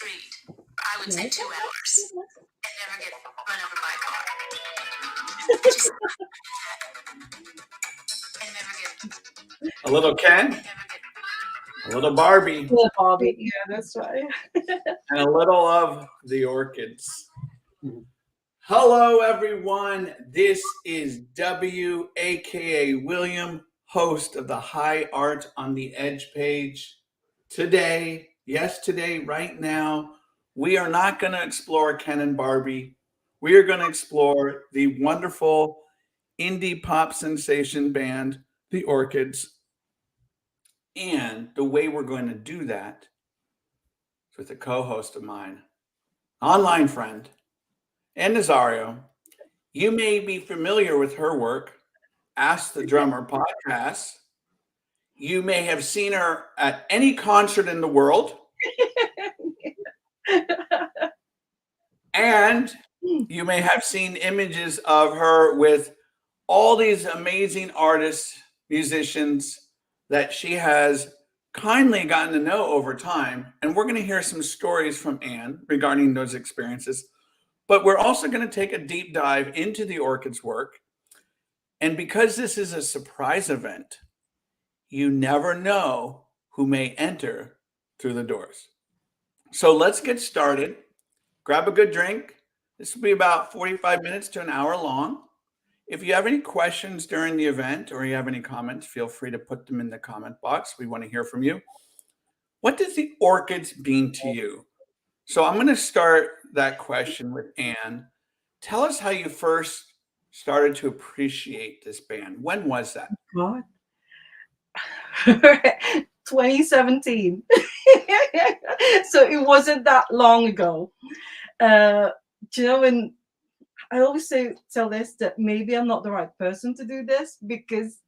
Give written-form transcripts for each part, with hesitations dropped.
street, I would say 2 hours, and never get run over by a car. Just, and never get. A little Ken, a little Barbie, Yeah, Bobby. Yeah, that's right. and a little of the Orchids. Hello, everyone. This is W, aka William, host of the High Art on the Edge page. Today, right now, we are not going to explore Ken and Barbie. We are going to explore the wonderful indie pop sensation band, the Orchids. And the way we're going to do that is with a co-host of mine, online friend, and Nazario. You may be familiar with her work, Ask the Drummer podcast. You may have seen her at any concert in the world. And you may have seen images of her with all these amazing artists, musicians that she has kindly gotten to know over time. And we're going to hear some stories from Anne regarding those experiences. But we're also going to take a deep dive into the Orchids work. And because this is a surprise event, you never know who may enter through the doors. So let's get started. Grab a good drink. This will be about 45 minutes to an hour long. If you have any questions during the event or you have any comments, feel free to put them in the comment box. We want to hear from you. What does the Orchids mean to you? So I'm going to start that question with Anne. Tell us how you first started to appreciate this band. When was that? God. 2017. So it wasn't that long ago. Do you know, when I always tell this, that maybe I'm not the right person to do this because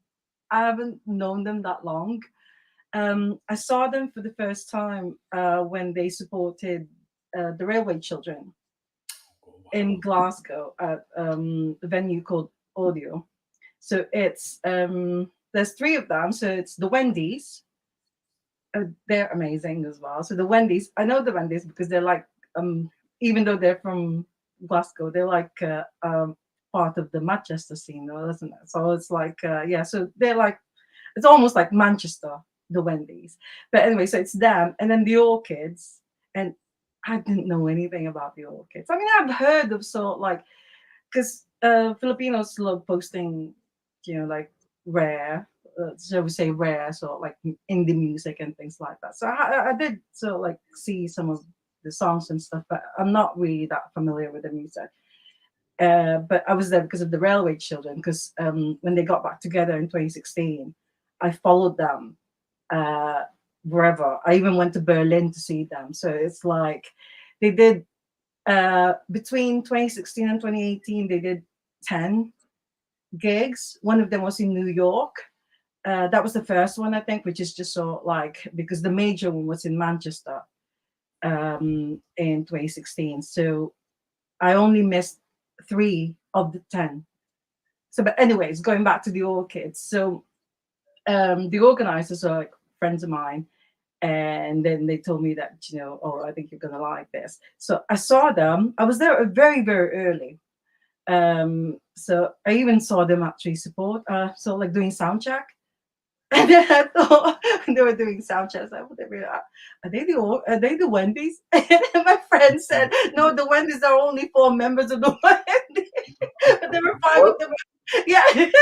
I haven't known them that long. I saw them for the first time when they supported the Railway Children in Glasgow at a venue called Audio. So it's there's three of them. So it's the Wendy's. They're amazing as well. So the Wendy's, I know the Wendy's because they're like, even though they're from Glasgow, they're like part of the Manchester scene, though, isn't it? So it's like, yeah, so they're like, it's almost like Manchester, the Wendy's. But anyway, so it's them. And then the Orchids. And I didn't know anything about the Orchids. I mean, I've heard of sort of like, because Filipinos love posting, you know, like rare, shall we say rare, sort of like indie music and things like that. So I did sort of like see some of the songs and stuff, but I'm not really that familiar with the music. But I was there because of the Railway Children, because when they got back together in 2016, I followed them wherever. I even went to Berlin to see them. So it's like they did between 2016 and 2018, they did 10 gigs. One of them was in New York. That was the first one, I think, which is just so like, because the major one was in Manchester in 2016. So I only missed 3 of the 10. So, but anyways, going back to the Orchids. So the organizers are like friends of mine. And then they told me that, you know, oh, I think you're going to like this. So I saw them. I was there very, very early. So I even saw them actually support, so like doing sound check. And then I thought they were doing sound checks. I thought, are they the Wendy's? And my friend said, no, the Wendy's are only 4 members of the Wendy's. But there were 5 of them. Yeah, 5 of them.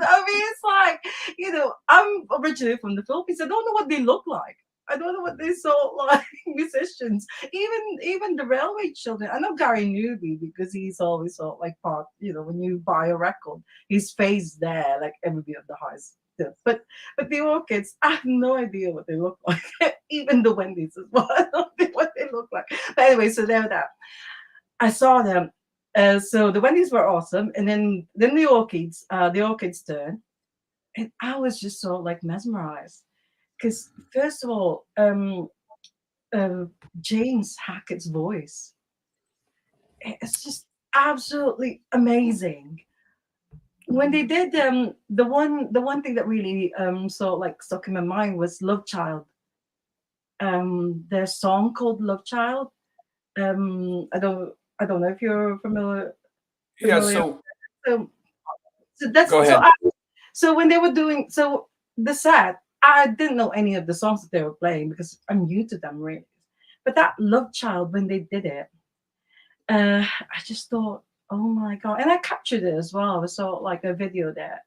I mean, it's like, you know, I'm originally from the Philippines. I don't know what they look like. I don't know what they saw like musicians. Even the Railway Children. I know Gary Newby because he's always sort of like part, you know, when you buy a record, his face there, like every bit of the highs. But the Orchids, I have no idea what they look like. Even the Wendy's as well. I don't know what they look like. But anyway, so they're that. I saw them. So the Wendy's were awesome, and then the Orchids turn, and I was just so like mesmerized because first of all, James Hackett's voice, it's just absolutely amazing. When they did the one thing that really sort of like stuck in my mind was Love Child. their song called Love Child. I don't know if you're Yeah. familiar. So So, so that's go so ahead. I, so when they were doing the set, I didn't know any of the songs that they were playing because I'm new to them really. But that Love Child, when they did it, I just thought, oh my god! And I captured it as well. I saw like a video there,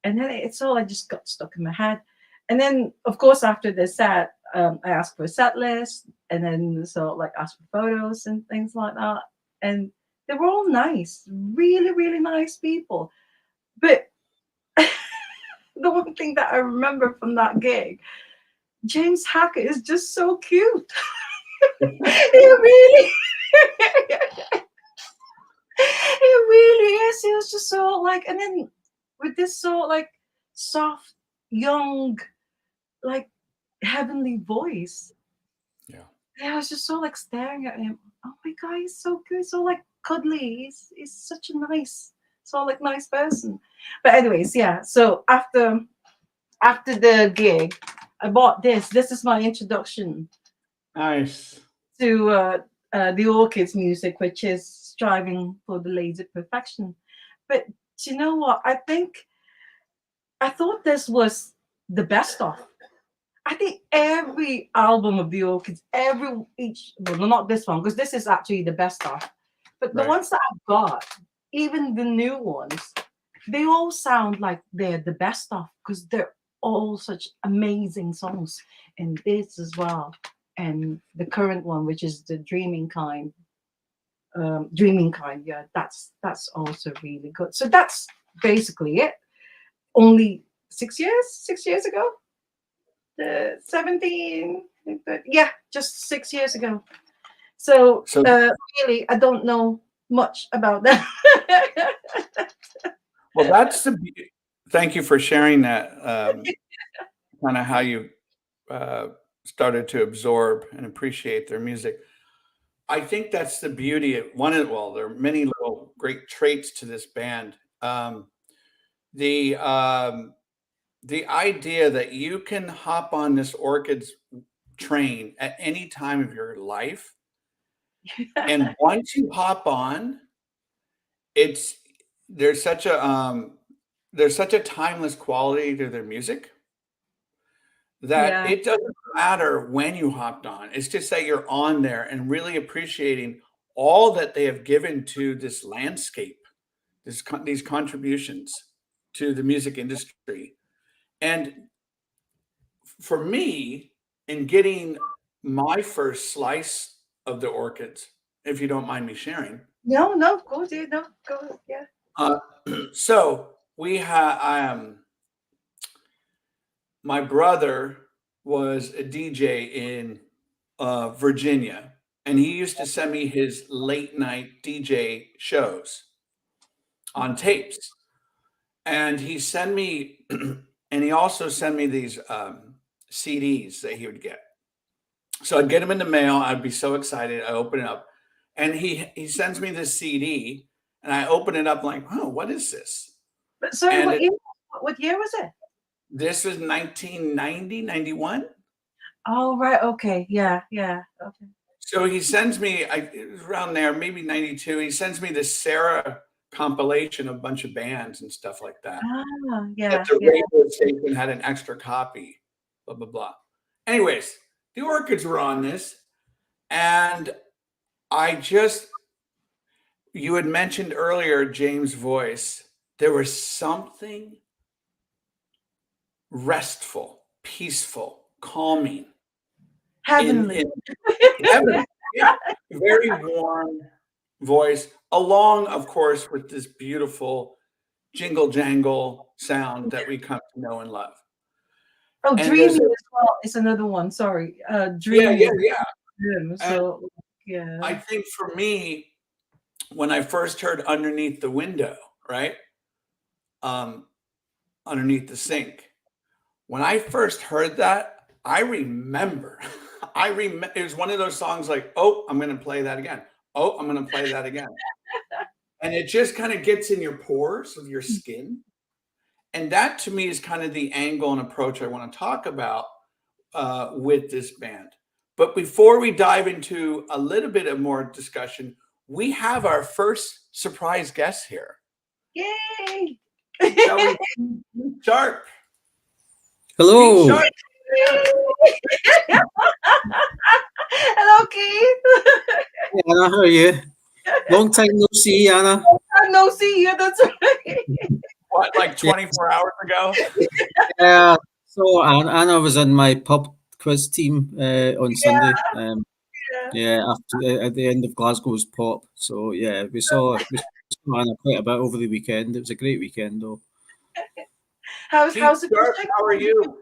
and then it's all I just got stuck in my head. And then of course after the set, I asked for a set list, and then so like asked for photos and things like that. And they were all nice, really, really nice people. But the one thing that I remember from that gig, James Hackett is just so cute. He really, he really is. He was just so like, and then with this so like soft, young, like heavenly voice. Yeah. Yeah, I was just so like staring at him. Oh my god, he's so good, so like cuddly. He's such a nice, so like nice person. But anyways, yeah. So after the gig, I bought this. This is my introduction Nice. to the Orchids music, which is striving for the laser perfection. But do you know what? I thought this was the best of. I think every album of the Orchids, well, no, not this one, because this is actually the best of. But the Right. ones that I've got, even the new ones, they all sound like they're the best of because they're all such amazing songs. And this as well. And the current one, which is the dreaming kind, yeah, that's also really good. So that's basically it. Only 6 years ago, the 17, yeah, just 6 years ago. So So really, I don't know much about that. well, that's the. Thank you for sharing that. Kind of how you uh, started to absorb and appreciate their music. I think that's the beauty of one of well, there are many little great traits to this band. The um, the idea that you can hop on this Orchids train at any time of your life, and once you hop on, it's there's such a there's such a timeless quality to their music that Yeah, it doesn't matter when you hopped on. It's just that you're on there and really appreciating all that they have given to this landscape, these contributions to the music industry. And for me, in getting my first slice of the Orchids, if you don't mind me sharing, no, no, go dude, no, go, yeah. uh, so we had my brother was a DJ in Virginia, and he used to send me his late night DJ shows on tapes. And he sent me, and he also sent me these CDs that he would get. So I'd get them in the mail. I'd be so excited. I open it up, and he sends me this CD, and I open it up like, oh, what is this? But sorry, And what year was it? this was 1990, 91. Oh, right, okay, yeah, yeah, okay. So he sends me, it was around there, maybe 92. He sends me this Sarah compilation of a bunch of bands and stuff like that. Ah, That yeah, the yeah. radio station had an extra copy, blah, blah, blah. Anyways, the Orchids were on this. And I just, you had mentioned earlier James' voice. There was something restful, peaceful, calming Heavenly. in heaven. Yeah, very warm voice, along, of course, with this beautiful jingle jangle sound that we come to know and love. Oh, And there's dreamy a as well is another one. Sorry, yeah, dreamy yeah, is yeah. him. And So yeah, I think for me, when I first heard Underneath the Window, right? Um, Underneath the Sink. When I first heard that, I remember, it was one of those songs like, oh, I'm going to play that again. Oh, I'm going to play that again. And it just kind of gets in your pores of your skin. And that to me is kind of the angle and approach I want to talk about with this band. But before we dive into a little bit of more discussion, we have our first surprise guest here. Yay! Shall we? Sharp. Hello. Sharp. Hello, Keith. Hey, Anna, how are you? Long time no see, Anna. I no see you. That's right. What, like 24 hours ago? So Anna was in my pub quiz team on Sunday. After at the end of Glasgow's pop. So yeah, we saw Anna quite a bit over the weekend. It was a great weekend, though. How's the Sharp, how are you?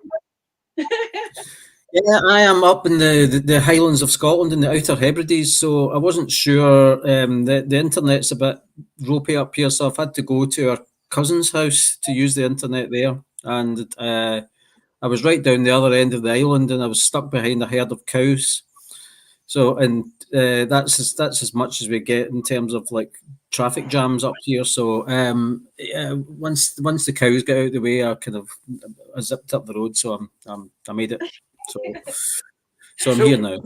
Yeah, I am up in the Highlands of Scotland in the Outer Hebrides, so I wasn't sure. The internet's a bit ropey up here, so I've had to go to our cousin's house to use the internet there, and I was right down the other end of the island, and I was stuck behind a herd of cows. So, and that's as much as we get in terms of like traffic jams up here. So, once the cows get out of the way, I zipped up the road, so I made it. So I'm here now.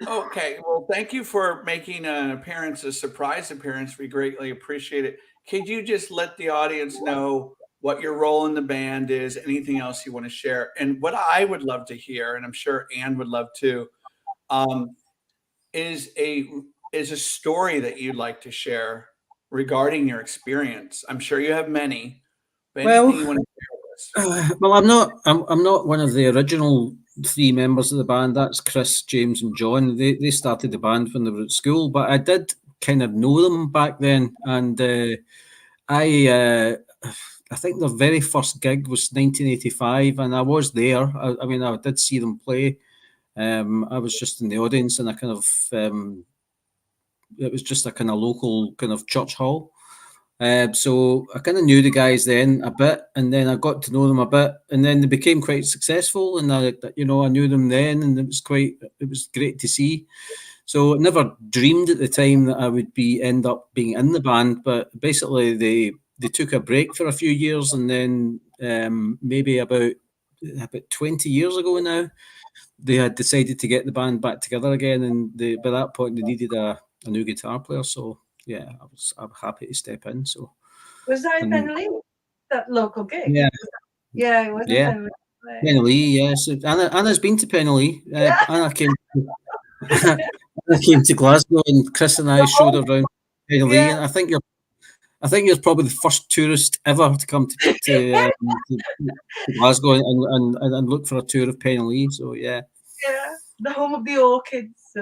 Okay, well, thank you for making an appearance, a surprise appearance. We greatly appreciate it. Could you just let the audience know what your role in the band is, anything else you want to share? And what I would love to hear, and I'm sure Anne would love to, is a story that you'd like to share regarding your experience. I'm sure you have many, but anything you want to share with us? Well, I'm not one of the original three members of the band. That's Chris, James, and John. They started the band when they were at school, but I did kind of know them back then, and I think their very first gig was 1985, and I was there. I mean, I did see them play. I was just in the audience, and it was just a kind of local kind of church hall. So I kind of knew the guys then a bit, and then I got to know them a bit, and then they became quite successful, and I knew them then, and it was great to see. So I never dreamed at the time that I would end up being in the band, but basically they took a break for a few years, and then maybe about 20 years ago now, they had decided to get the band back together again, and by that point they needed a new guitar player. So yeah, I'm happy to step in. So was that in Penlee, that local gig? Yeah, it was. Yeah. Penlee, yes. Anna's been to Penlee. Anna came. Anna came to Glasgow, and Chris and I showed her around Penlee. And I think you're probably the first tourist ever to come to Glasgow and look for a tour of Penlee. So yeah, the home of the Orchids.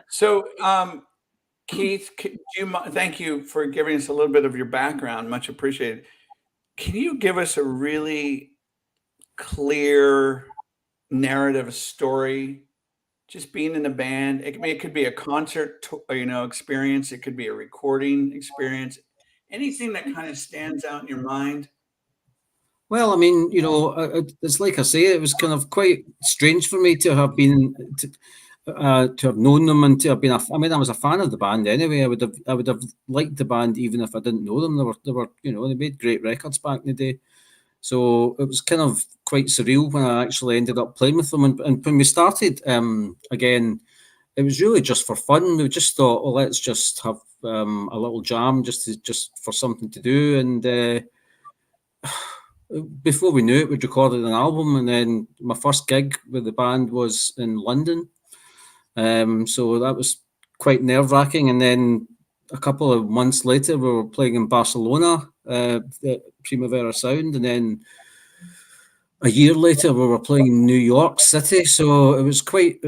So, Keith, thank you for giving us a little bit of your background. Much appreciated. Can you give us a really clear narrative story? Just being in a band, it could be a concert, experience. It could be a recording experience. Anything that kind of stands out in your mind? Well, I mean, it's like I say, it was kind of quite strange for me to have been to have known them and to have been. I was a fan of the band anyway. I would have liked the band even if I didn't know them. They made great records back in the day. So it was kind of quite surreal when I actually ended up playing with them. And when we started again, it was really just for fun. We just thought, well, let's just have a little jam just for something to do. And before we knew it, we'd recorded an album. And then my first gig with the band was in London. So that was quite nerve-wracking. And then a couple of months later, we were playing in Barcelona, the Primavera Sound, and then a year later, we were playing in New York City. So it was quite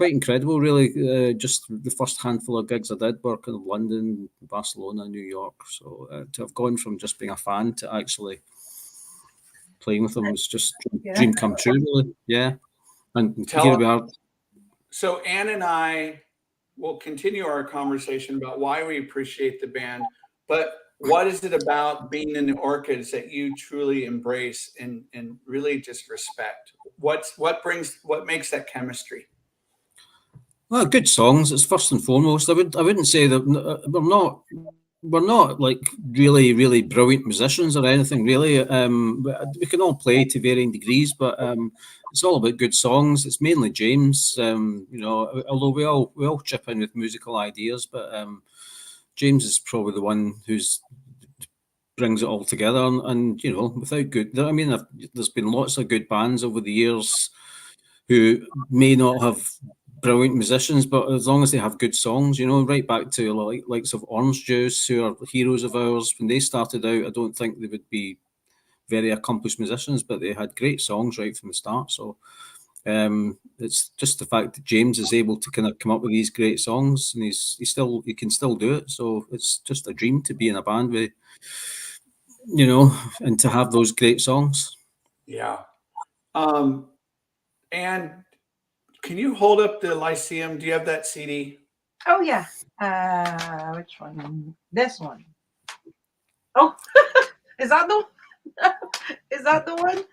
incredible, really. Just the first handful of gigs I did were kind of London, Barcelona, New York. So to have gone from just being a fan to actually playing with them was just dream come true, really. Yeah, and here we are. So Anne and I will continue our conversation about why we appreciate the band, but what is it about being in the Orchids that you truly embrace and really just respect? What makes that chemistry? Well, good songs. It's first and foremost. I wouldn't say that we're not we're not like really, really brilliant musicians or anything. Really, we can all play to varying degrees, but it's all about good songs. It's mainly James, although we all chip in with musical ideas, but James is probably the one who's brings it all together. And without good, I mean, there's been lots of good bands over the years who may not have brilliant musicians, but as long as they have good songs, right back to likes of Orange Juice, who are heroes of ours. When they started out, I don't think they would be very accomplished musicians, but they had great songs right from the start. So it's just the fact that James is able to kind of come up with these great songs, and he can still do it. So it's just a dream to be in a band with, and to have those great songs. Yeah. And can you hold up the Lyceum? Do you have that CD? Oh yeah. Which one? This one. Oh, is that the is that the one?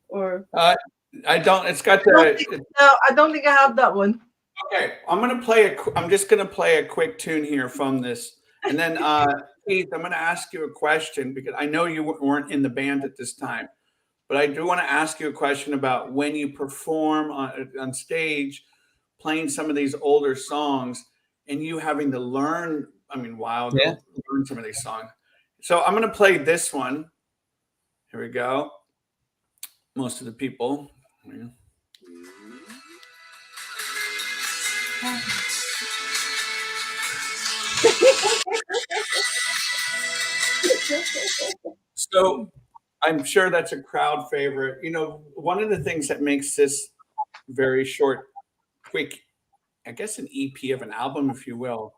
Or I don't. It's got no, the. I don't think I have that one. Okay, I'm just gonna play a quick tune here from this, and then Keith, I'm gonna ask you a question because I know you weren't in the band at this time, but I do want to ask you a question about when you perform on stage, playing some of these older songs, and you having to learn. I mean, wow, Yeah. learn some of these songs. So I'm gonna play this one. Here we go. Most of the people. So I'm sure that's a crowd favorite. One of the things that makes this very short, quick, I guess an EP of an album, if you will.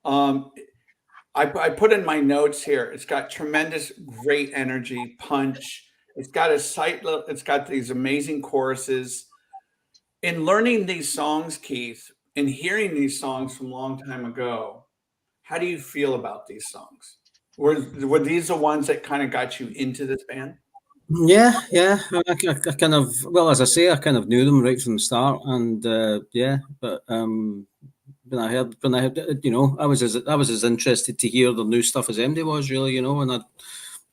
I put in my notes here. It's got tremendous, great energy, punch. It's got these amazing choruses. In learning these songs, Keith, and hearing these songs from a long time ago, how do you feel about these songs? Were these the ones that kind of got you into this band? Yeah, yeah. I kind of, well, as I say, I kind of knew them right from the start, and yeah. But when I heard, I was as interested to hear the new stuff as MD was really, and I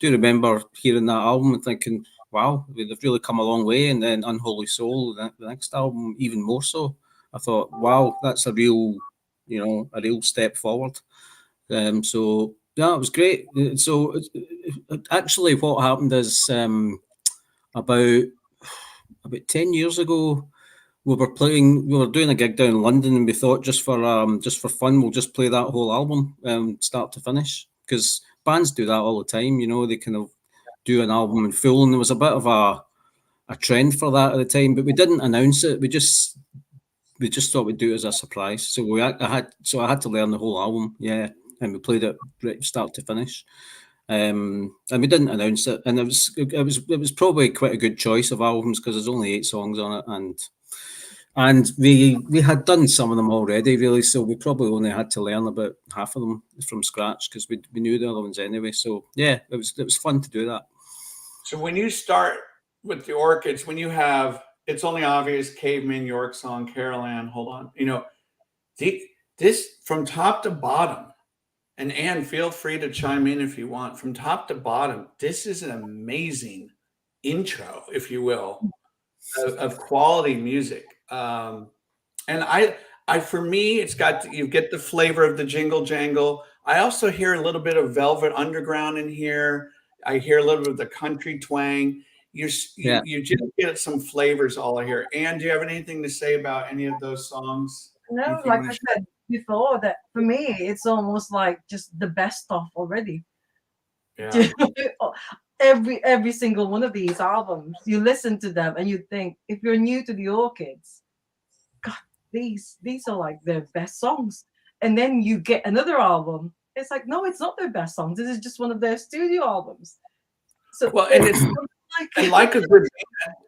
do remember hearing that album and thinking, wow, they've really come a long way. And then Unholy Soul, the next album, even more so. I thought, wow, that's a real step forward. So yeah, it was great. So actually, what happened is about 10 years ago, we were doing a gig down in London, and we thought just for fun, we'll just play that whole album, start to finish, because bands do that all the time. They kind of do an album in full, and there was a bit of a trend for that at the time, but we didn't announce it. We just thought we'd do it as a surprise. So I had to learn the whole album, yeah, and we played it right start to finish. And we didn't announce it, and it was probably quite a good choice of albums because there's only 8 songs on it, and we had done some of them already, really, so we probably only had to learn about half of them from scratch because we knew the other ones anyway. So yeah, it was fun to do that. So when you start with the Orchids, when you have It's Only Obvious, Caveman, York Song, Carol Ann, hold on, this from top to bottom, and Anne, feel free to chime in if you want. From top to bottom, this is an amazing intro, if you will, of quality music. And for me, you get the flavor of the jingle jangle. I also hear a little bit of Velvet Underground in here. I hear a little bit of the country twang. You Yeah. just get some flavors all here. Anne, do you have anything to say about any of those songs? No, Anything like you I wanna said before, that for me, it's almost like just the best stuff already. Yeah. Every single one of these albums, you listen to them and you think, if you're new to the Orchids, God, these are like their best songs. And then you get another album, it's like, no, it's not their best songs. This is just one of their studio albums. So Well, and it's and like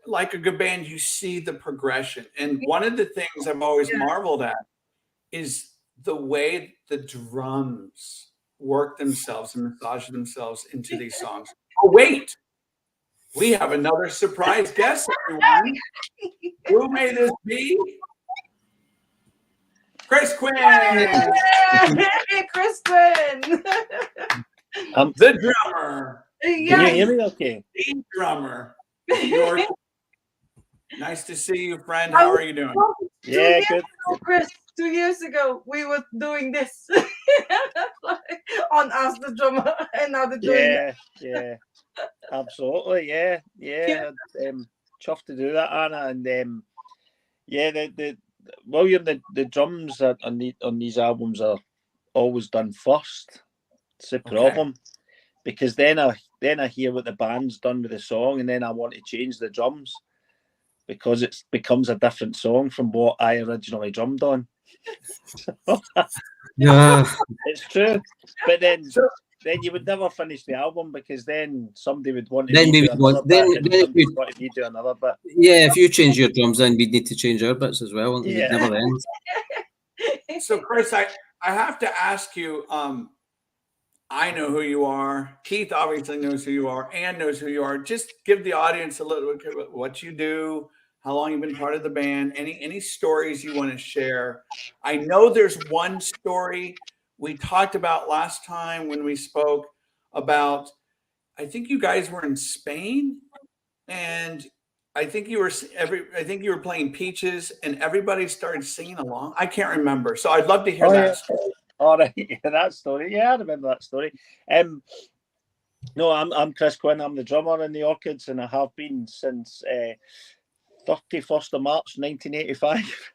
like a good band, you see the progression. And one of the things I've always marveled at is the way the drums work themselves and massage themselves into these songs. Oh, wait, we have another surprise guest, everyone. Who may this be? Chris Quinn, Hey, Chris Quinn. the drummer, Can you Yes. hear me okay? the drummer. Nice to see you, friend. How are you doing? Yeah, good. Chris, 2 years ago, we were doing this on Ask the Drummer, and now they're doing that. Yeah, absolutely. Yeah. Chuffed to do that, Anna. And yeah, the William, the drums on these albums are always done first. It's the problem, because then I hear what the band's done with the song, and then I want to change the drums because it becomes a different song from what I originally drummed on. Yeah. It's true, but then you would never finish the album, because then somebody would want to Then we redo would want- another then- bit, and then somebody we'd- would want to redo another bit. Yeah, if you change your drums, then we'd need to change our bits as well. Yeah. It never ends. So, Chris, I have to ask you. I know who you are. Keith obviously knows who you are. Ann knows who you are. Just give the audience a little bit of what you do, how long you've been part of the band, any stories you want to share. I know there's one story we talked about last time when we spoke about. I think you guys were in Spain, and I think you were playing Peaches, and everybody started singing along. I can't remember, so I'd love to hear Oh, that yeah. story. All right, that story. Yeah, I remember that story. No, I'm Chris Quinn. I'm the drummer in the Orchids, and I have been since 31st of March 1985.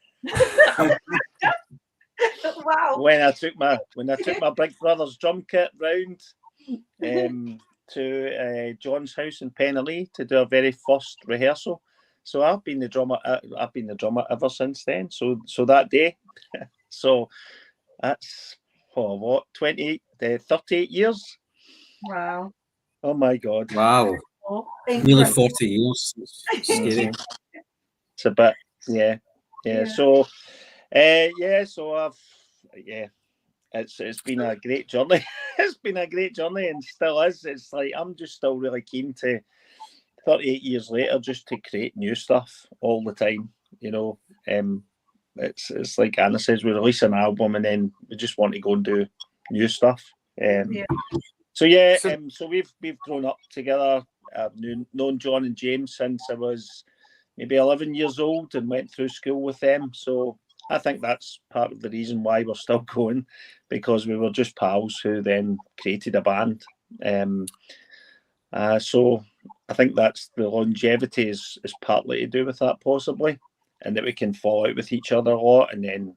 Wow. when I took my big brother's drum kit round to John's house in Penally to do our very first rehearsal. So I've been the drummer. I've been the drummer ever since then. So that day. So that's 38 years. Wow. Oh my God. Wow. Oh, Nearly incredible. 40 years. It's scary. It's a bit, yeah. Yeah. So, so it's been a great journey. It's been a great journey, and still is. It's like I'm just still really keen to, 38 years later, just to create new stuff all the time. You know, it's like Anna says, we release an album and then we just want to go and do new stuff. So we've grown up together. I've known John and James since I was maybe 11 years old and went through school with them. So I think that's part of the reason why we're still going, because we were just pals who then created a band. So I think that's the longevity is partly to do with that, possibly, and that we can fall out with each other a lot and then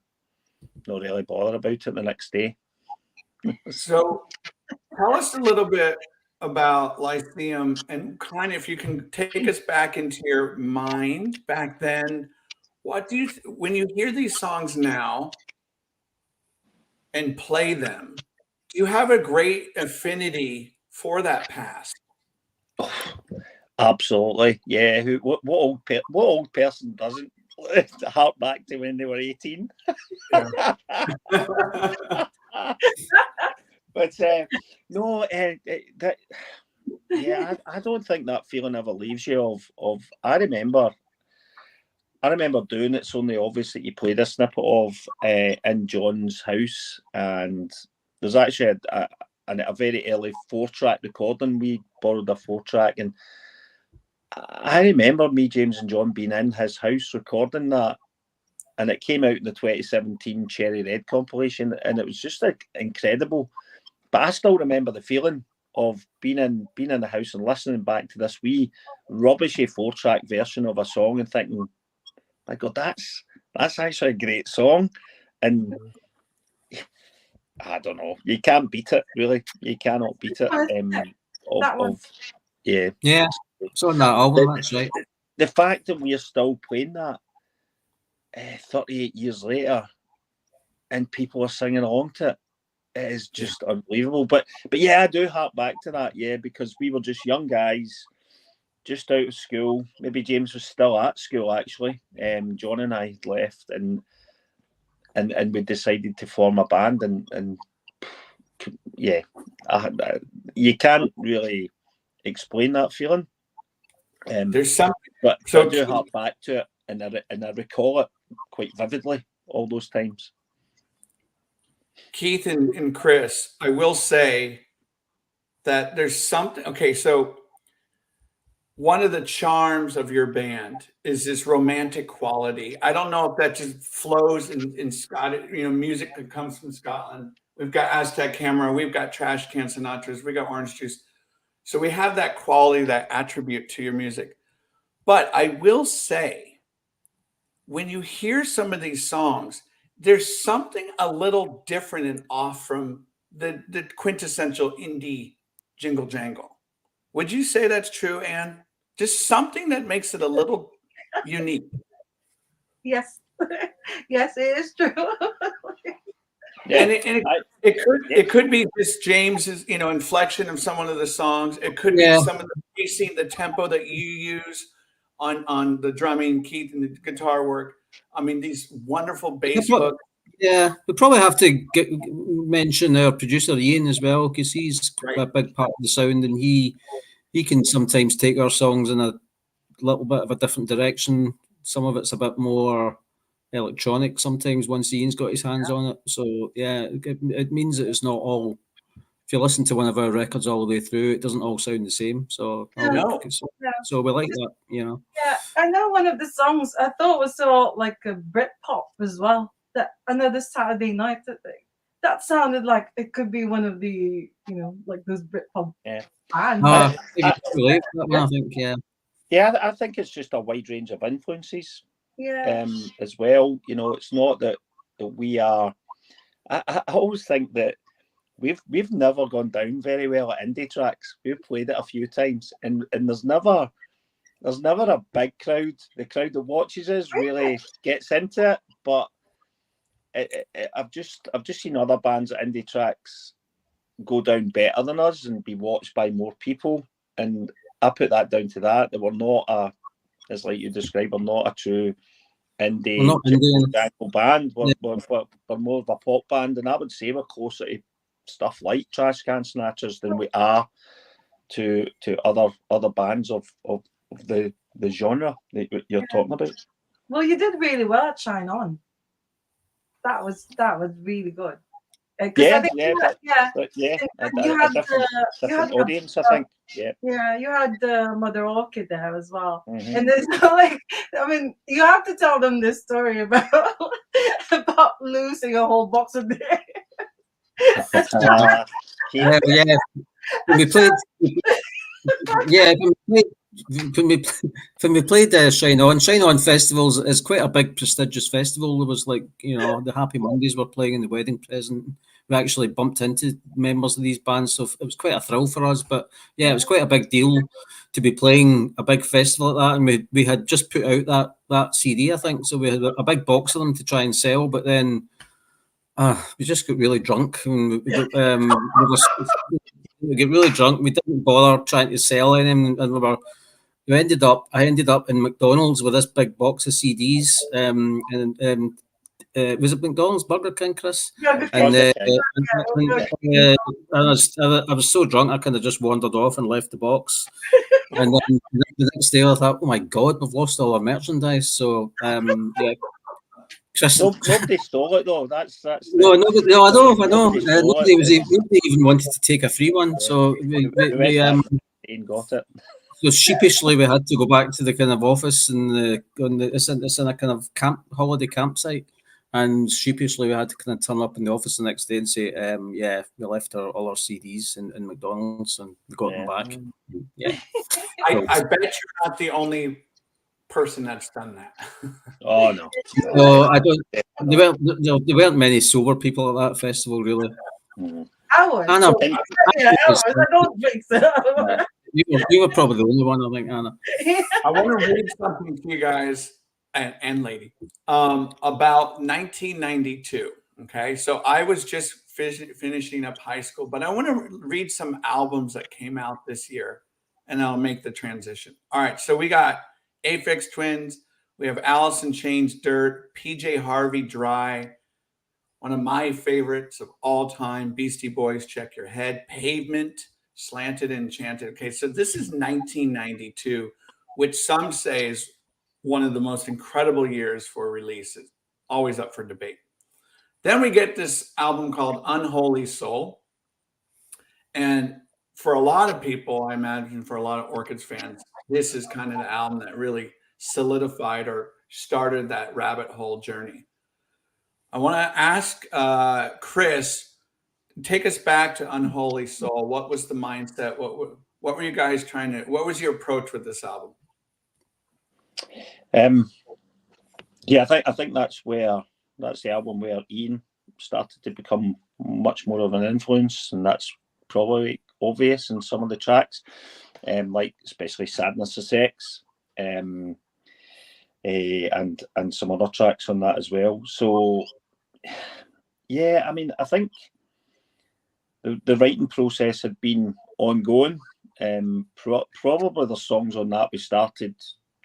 not really bother about it the next day. So tell us a little bit about Lyceum, and kind of if you can take us back into your mind back then. What do you when you hear these songs now and play them, do you have a great affinity for that past? Oh, absolutely, yeah. What old person doesn't hark back to when they were 18? Yeah. But no, I don't think that feeling ever leaves you. Of I remember doing it. It's only obvious that you played a snippet of in John's house, and there's actually a very early 4-track recording. We borrowed a 4-track, and I remember me, James, and John being in his house recording that, and it came out in the 2017 Cherry Red compilation, and it was just like incredible. But I still remember the feeling of being in the house and listening back to this wee rubbishy 4-track version of a song and thinking, my God, that's actually a great song. And I don't know, you can't beat it, really. You cannot beat it. Yeah, it's on that album, that's right. The fact that we are still playing that 38 years later and people are singing along to it, it is just unbelievable. But yeah, I do hark back to that, because we were just young guys, just out of school. Maybe James was still at school, actually. John and I had left, and we decided to form a band, and yeah, you can't really explain that feeling. There's something, but I do hark back to it, and I recall it quite vividly all those times. Keith and Chris, I will say that there's something. Okay, so one of the charms of your band is this romantic quality. I don't know if that just flows in Scottish, music that comes from Scotland. We've got Aztec Camera, we've got Trash Can Sinatras, we got Orange Juice. So we have that quality, that attribute to your music. But I will say, when you hear some of these songs, there's something a little different and off from the quintessential indie jingle jangle. Would you say that's true, Anne? Just something that makes it a little unique. Yes. Yes, it is true. Yeah, And it could be just James's inflection of some of the songs. It could be Yeah. some of the pacing, the tempo that you use on the drumming, Keith, and the guitar work. I mean, these wonderful bass hooks. Yeah, we probably have to mention our producer Ian as well, because he's Right. a big part of the sound, and he can sometimes take our songs in a little bit of a different direction. Some of it's a bit more electronic sometimes once Ian's got his hands on it. So yeah, it means that it's not all. If you listen to one of our records all the way through, it doesn't all sound the same. So No. so we like that, Yeah, I know one of the songs I thought was so like a Brit pop as well. That Another Saturday Night, that sounded like it could be one of the like those Brit pop Yeah. bands. I think I think it's just a wide range of influences. Yeah. As well. It's not that we are. I always think that we've never gone down very well at indie tracks. We've played it a few times, and there's never a big crowd. The crowd that watches us really gets into it, but I've just seen other bands at indie tracks go down better than us and be watched by more people, and I put that down to that we're not as like you described, we're not a true indie band. We're more of a pop band, and I would say we're closer to stuff like Trash Can Snatchers than we are to other bands of the genre that you're talking about. Well, you did really well at Shine On. That was really good. Yeah, I think you had a different audience, I think. Yeah, you had Mother Orchid there as well. Mm-hmm. And it's like, I mean, you have to tell them this story about losing a whole box of beer. yeah. When we played, when we played Shine On festivals is quite a big prestigious festival. There was like the Happy Mondays were playing in the Wedding Present. We actually bumped into members of these bands, so it was quite a thrill for us. But yeah, it was quite a big deal to be playing a big festival like that. And we had just put out that CD, I think, so we had a big box of them to try and sell. But then we just got really drunk, and we got really drunk. We didn't bother trying to sell any, and I ended up in McDonald's with this big box of CDs. Was it McDonald's, Burger King, Chris? Yeah, and I was so drunk I kind of just wandered off and left the box. And then the next day I thought, oh my God, we've lost all our merchandise. So yeah. Nobody stole it though. That's no. I know. Nobody even wanted to take a free one. So we got it. So sheepishly we had to go back to the kind of office and it's in a kind of holiday campsite, and sheepishly we had to kind of turn up in the office the next day and say, yeah, we left all our CDs in McDonald's and we got them back. Yeah. I bet you're not the only person that's done that. Oh no. No, I don't. There weren't many sober people at that festival, really. Hours. Anna, I don't think so. You were probably the only one, I think, Anna. I want to read something to you guys and lady about 1992. Okay, so I was just finishing up high school, but I want to read some albums that came out this year, and I'll make the transition. All right, so we got Aphex Twins, we have Alice in Chains, Dirt, PJ Harvey, Dry, one of my favorites of all time, Beastie Boys, Check Your Head, Pavement, Slanted and Enchanted. Okay, so this is 1992, which some say is one of the most incredible years for releases, always up for debate. Then we get this album called Unholy Soul. And for a lot of people, I imagine for a lot of Orchids fans, this is kind of the album that really solidified or started that rabbit hole journey. I want to ask Chris, take us back to Unholy Soul. What was the mindset? What were you guys trying to, what was your approach with this album? Yeah, I think that's the album where Ian started to become much more of an influence, and that's probably obvious in some of the tracks, like especially Sadness of Sex, and some other tracks on that as well. So yeah, I mean, I think the writing process had been ongoing. Probably the songs on that we started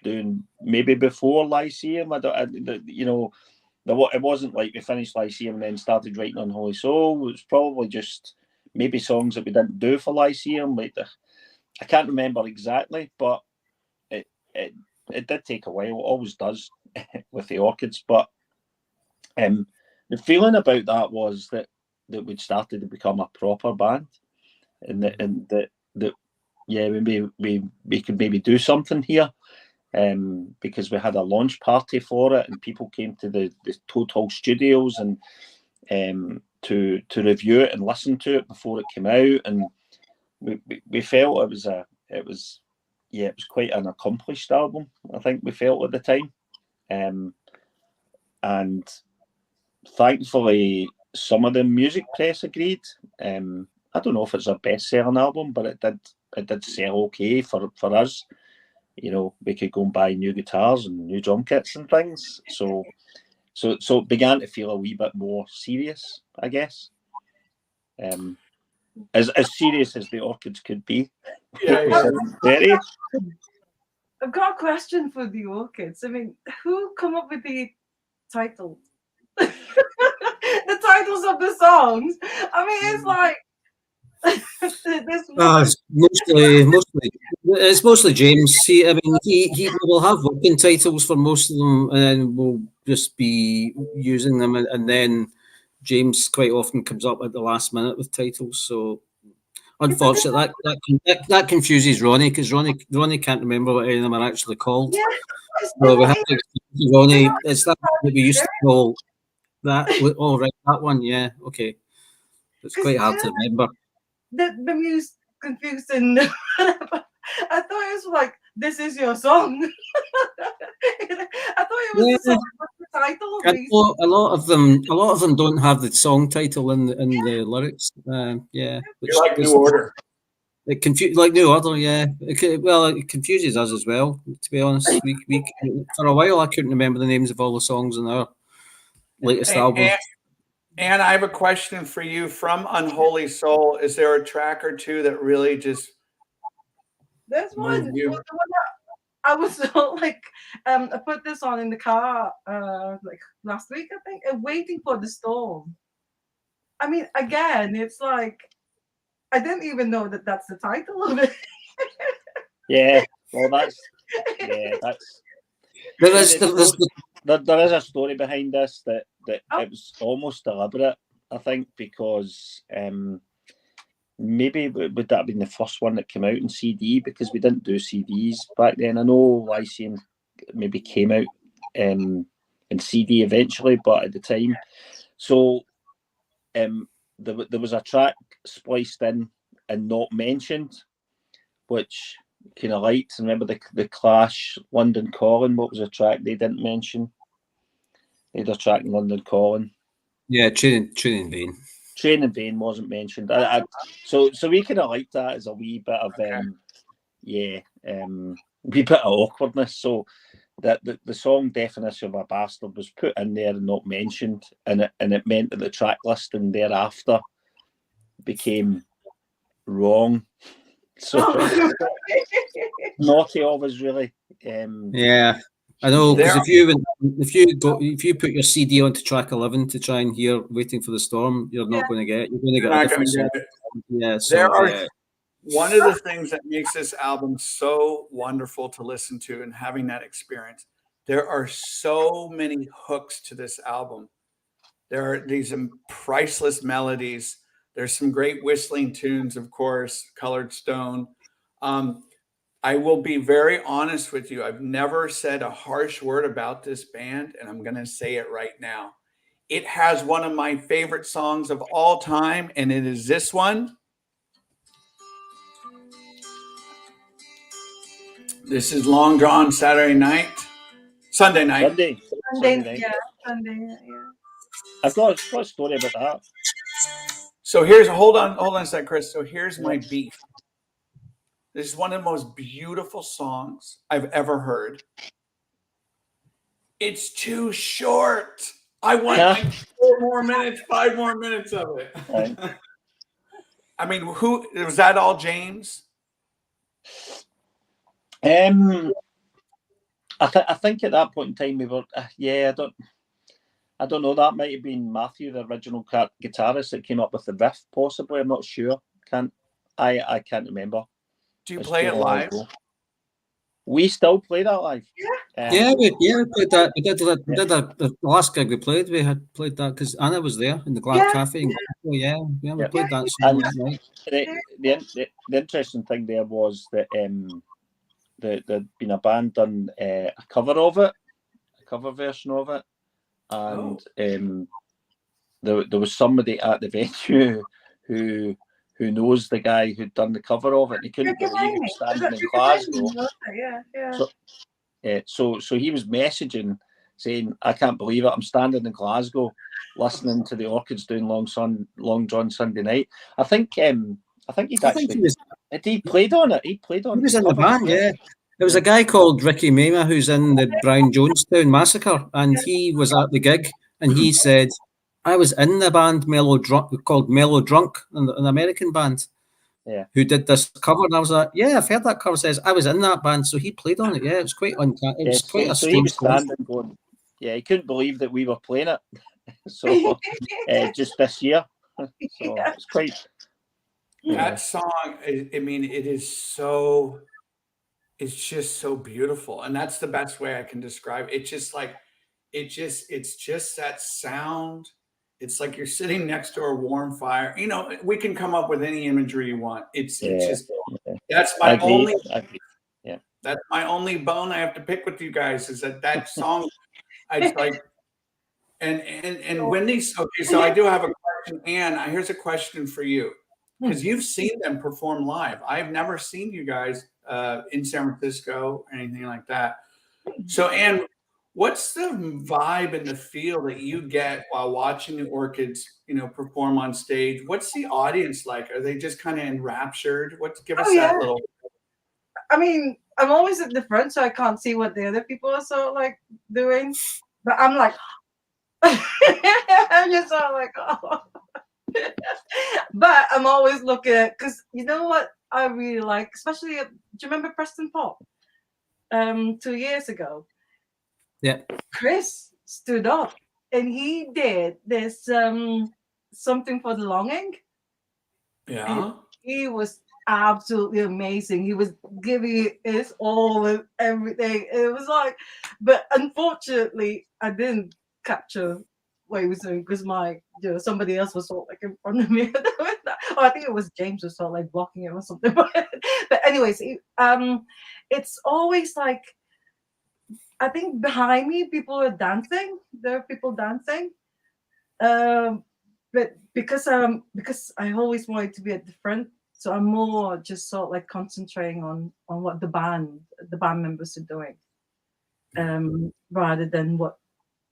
doing maybe before Lyceum. It wasn't like we finished Lyceum and then started writing Unholy Soul. It was probably just maybe songs that we didn't do for Lyceum. I can't remember exactly, but it did take a while. It always does with the Orchids. But the feeling about that was that we'd started to become a proper band, and that yeah, maybe we could maybe do something here. Because we had a launch party for it, and people came to the Total Studios and to review it and listen to it before it came out, and we felt it was quite an accomplished album. I think we felt at the time, and thankfully some of the music press agreed. I don't know if it's our best-selling album, but it did sell okay for us. We could go and buy new guitars and new drum kits and things. So it began to feel a wee bit more serious, I guess. As serious as the Orchids could be. Yeah. I've got a question for the Orchids. I mean, who come up with the title? The titles of the songs. I mean, it's like it's mostly James. I mean, he will have working titles for most of them, and then we'll just be using them, and then James quite often comes up at the last minute with titles. So, unfortunately, that confuses Ronnie, because Ronnie can't remember what any of them are actually called. Yeah, so we have to explain to Ronnie. It's that we used to call that. Oh, right, that one. Yeah, okay. It's quite hard to remember. The music confusing. I thought it was like, "This is your song." I thought it was the song with the title. A lot of them don't have the song title in the lyrics. Yeah, You're like New Order. It like New Order. Yeah, it confuses us as well. To be honest, we for a while I couldn't remember the names of all the songs in our latest album. And I have a question for you from Unholy Soul. Is there a track or two that really just There's one. you? The one that I was like, I put this on in the car like last week, I think, waiting for the storm. I mean, again, it's like I didn't even know that that's the title of it. Yeah, well, that's there is a story behind this that it was almost deliberate, I think, because maybe would that have been the first one that came out in CD, because we didn't do CDs back then. I know Lyceum maybe came out in CD eventually, but at the time, so there was a track spliced in and not mentioned, which kind of liked. Remember the Clash, London Calling? What was a track they didn't mention? They had a track in London Calling. Yeah, Train in Vain. Train in Vain wasn't mentioned. So we kind of liked that as a wee bit of wee bit of awkwardness. So that the song Definition of a Bastard was put in there and not mentioned, and it meant that the track listing thereafter became wrong. So naughty of us, really. Yeah, I know, because if you put your CD onto track 11 to try and hear "Waiting for the Storm," you're not going to get. You're going to get a different song. Yeah, so one of the things that makes this album so wonderful to listen to, and having that experience, there are so many hooks to this album There are these priceless melodies. There's some great whistling tunes, of course, Colored Stone. I will be very honest with you. I've never said a harsh word about this band, and I'm going to say it right now. It has one of my favorite songs of all time, and it is this one. This is Long Drawn Sunday night. Sunday night. Yeah, Sunday. Yeah. I've got a story about that. So here's hold on a sec, Chris. So here's my beef. This is one of the most beautiful songs I've ever heard. It's too short. I want like 4 more minutes, 5 more minutes of it. Right. I mean, who was that? All James? I think at that point in time we were. I don't know. That might have been Matthew, the original guitarist, that came up with the riff. Possibly, I'm not sure. I can't remember. Do you play it live? We still play that live. Yeah, we played that. We did the last gig we played. We had played that because Anna was there in the Glad Cafe. We played that song that night. The interesting thing there was that there'd been a band done a cover of it, a cover version of it, and there was somebody at the venue who knows the guy who'd done the cover of it, and he couldn't believe he was standing in Glasgow. So he was messaging saying, "I can't believe it. I'm standing in Glasgow, listening to the Orchids doing Long John Sunday Night." I think he played on it. He was in the band. Yeah, there was a guy called Ricky Mama who's in the Brian Jonestown Massacre, and he was at the gig, and he said, I was in the band called Mellow Drunk, an American band, who did this cover, and I was like, "Yeah, I've heard that cover." Says I was in that band, so he played on it. Yeah, it was quite uncanny. It was quite a strange. He was standing going, he couldn't believe that we were playing it. So just this year, so it's quite. That song, I mean, it is so. It's just so beautiful, and that's the best way I can describe it. It's just like, it's just that sound. It's like you're sitting next to a warm fire. You know, we can come up with any imagery you want. It's just that's my only. That's my only bone I have to pick with you guys is that song. It's like, and when these. Okay, so I do have a question, Anne. Here's a question for you because you've seen them perform live. I've never seen you guys in San Francisco or anything like that. So, Anne, what's the vibe and the feel that you get while watching the Orchids, perform on stage? What's the audience like? Are they just kind of enraptured? Give us that little. I mean, I'm always at the front, so I can't see what the other people are sort of like doing. But I'm like, I'm just sort of like, oh. But I'm always looking at, because you know what I really like, especially, do you remember Preston Pop 2 years ago? Yeah. Chris stood up and he did this something for the longing. Yeah. And he was absolutely amazing. He was giving his all and everything. It was like, but unfortunately, I didn't capture what he was doing because somebody else was sort of like in front of me. I think it was James was sort of like blocking him or something. But anyways, it's always like, I think behind me, people are dancing. There are people dancing. But because I always wanted to be at the front, so I'm more just sort of like concentrating on what the band members are doing, rather than what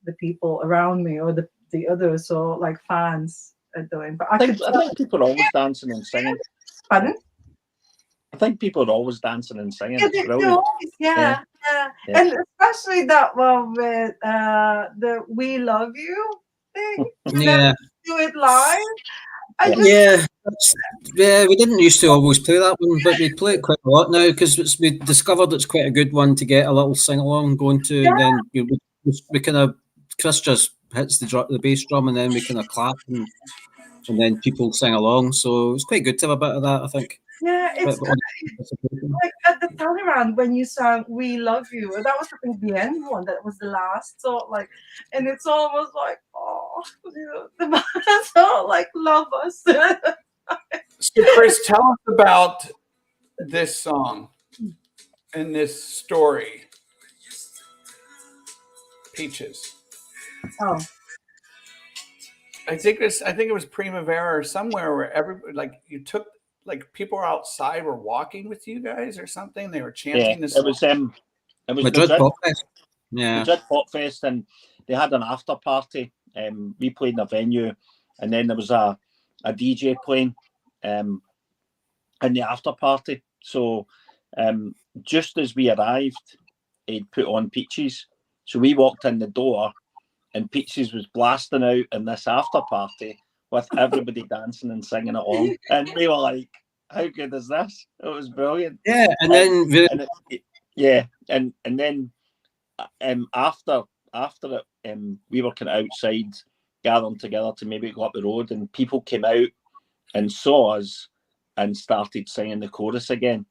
the people around me or the others or like fans are doing. But I think people are always dancing and singing. Pardon? I think people are always dancing and singing. Yeah. And especially that one with the "We Love You" thing. Yeah. Do it live. We didn't used to always play that one, but we play it quite a lot now because we discovered it's quite a good one to get a little sing along going to. And then we kind of, Chris just hits the bass drum, and then we kind of clap, and then people sing along. So it's quite good to have a bit of that, I think. Yeah, Bit it's of kind of like at the turnaround when you sang "We Love You," and that was I think the end one. That was the last sort, like, and it's almost like, oh, the man sort like love us. So, Chris, tell us about this song and this story, Peaches. Oh, I think it was Primavera or somewhere where everybody like you took like people were outside were walking with you guys or something. They were Yeah, chanting this it song. was Madrid Madrid, Pop Fest. Yeah. Madrid Pop Fest, and they had an after party. We played in a venue, and then there was a DJ playing in the after party. So just as we arrived, he'd put on Peaches. So we walked in the door, and Peaches was blasting out in this after party with everybody dancing and singing along, and we were like, "How good is this?" It was brilliant. Yeah, and Um, then and yeah, and then after it, we were kind of outside gathering together to maybe go up the road, and people came out and saw us and started singing the chorus again.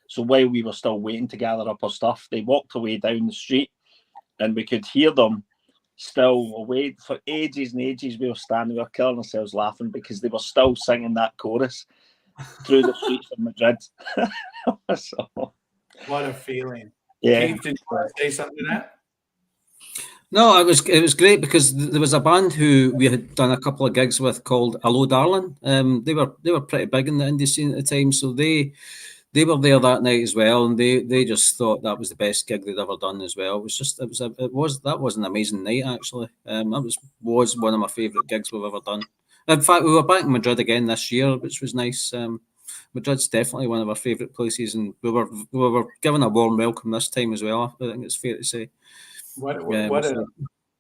So while we were still waiting to gather up our stuff, they walked away down the street, and we could hear them still away for ages and ages. We were standing, we were killing ourselves laughing because they were still singing that chorus through the streets of Madrid. So, What a feeling. yeah. Keith, did you want to say something to that? no, it was great because there was a band who we had done a couple of gigs with called Hello Darling. They were pretty big in the indie scene at the time, so they were there that night as well, and they just thought that was the best gig they'd ever done as well. It was just that was an amazing night actually. That was one of my favourite gigs we've ever done. In fact, we were back in Madrid again this year, which was nice. Madrid's definitely one of our favourite places, and we were given a warm welcome this time as well. I think it's fair to say. What Yeah, what a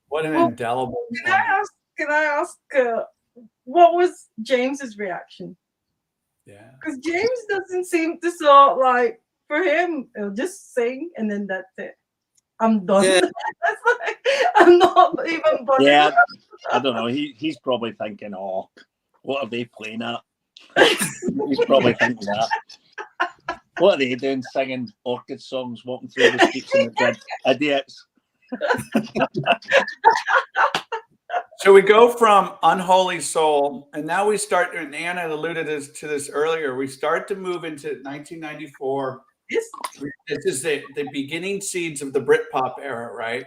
what an well, indelible can I ask? Can I ask? What was James's reaction? yeah. Because James doesn't seem to sort like for him, he'll just sing and then that's it. I'm done. Yeah. That's like, I'm not even bothered. Yeah, I don't know. He's probably thinking, "Oh, what are they playing at?" He's probably thinking that. What are they doing, singing Orchid songs, walking through the streets of Madrid? Idiots. So we go from Unholy Soul, and now we start, and Anna alluded to this earlier, we start to move into 1994. Yes. This is the beginning seeds of the Britpop era, right?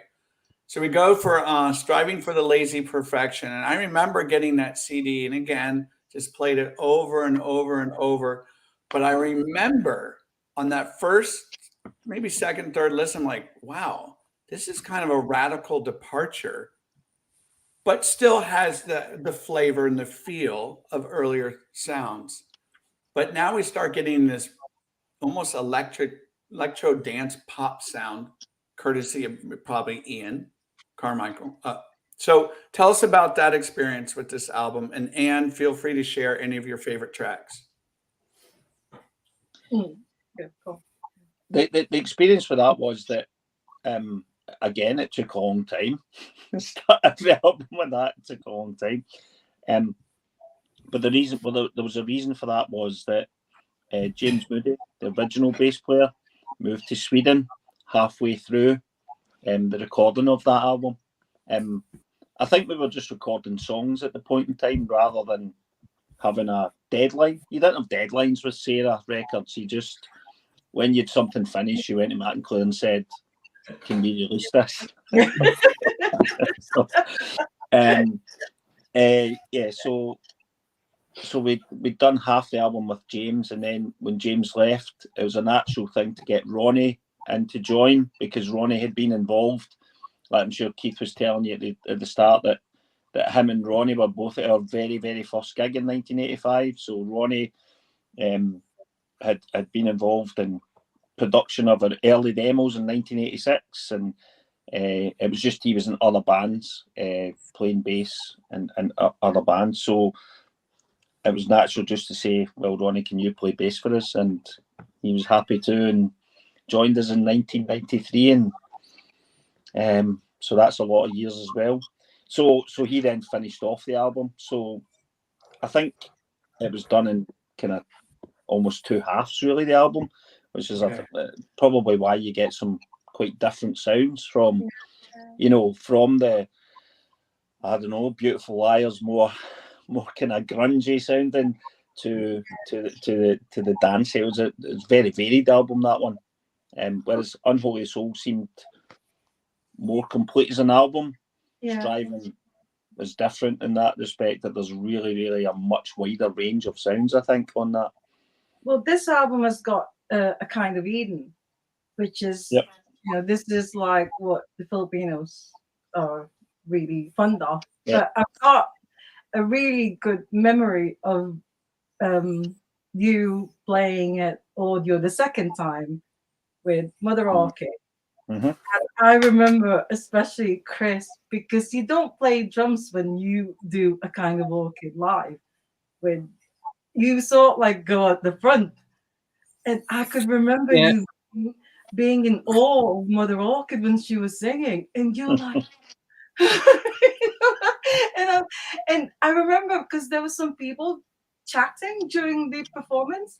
So we go for Striving for the Lazy Perfection. And I remember getting that CD, and again, just played it over and over and over. But I remember on that first, maybe second, third listen, I'm like, wow, this is kind of a radical departure, but still has the flavor and the feel of earlier sounds. But now we start getting this almost electro dance pop sound, courtesy of probably Ian Carmichael. So tell us about that experience with this album, and Anne, feel free to share any of your favorite tracks. Yeah, cool. The experience for that was that, again, it took a long time. Start every album with that, it took a long time. But the reason, there was a reason for that was that James Moody, the original bass player, moved to Sweden halfway through the recording of that album. I think we were just recording songs at the point in time rather than having a deadline. You didn't have deadlines with Sarah Records. You just, when you'd something finished, you went to Matt and Claire and said, "Can we release this?" So, yeah, so we'd done half the album with James, and then when James left, it was a natural thing to get Ronnie in to join because Ronnie had been involved. Like I'm sure Keith was telling you at the start that him and Ronnie were both at our very, very first gig in 1985. So Ronnie had been involved in production of our early demos in 1986, and it was just he was in other bands playing bass and other bands. So it was natural just to say, "Well, Ronnie, can you play bass for us?" And he was happy to, and joined us in 1993, and so that's a lot of years as well. So he then finished off the album. So I think it was done in kind of almost two halves, really, the album, which is probably why you get some quite different sounds from, from the, I don't know, Beautiful Liars, more kind of grungy sounding to the dancey. It's very varied album, that one. Whereas Unholy Soul seemed more complete as an album. Striving was different in that respect, that there's really, really a much wider range of sounds, I think, on that. Well, this album has got a kind of Eden, which is, this is like what the Filipinos are really fond of. But I've got a really good memory of you playing it audio the second time with Mother Orchid. Mm-hmm. I remember especially Chris, because you don't play drums when you do a kind of Orchid live. When you sort of like go at the front, and I could remember you being in awe of Mother Orchid when she was singing, and you're like, and I remember because there were some people chatting during the performance,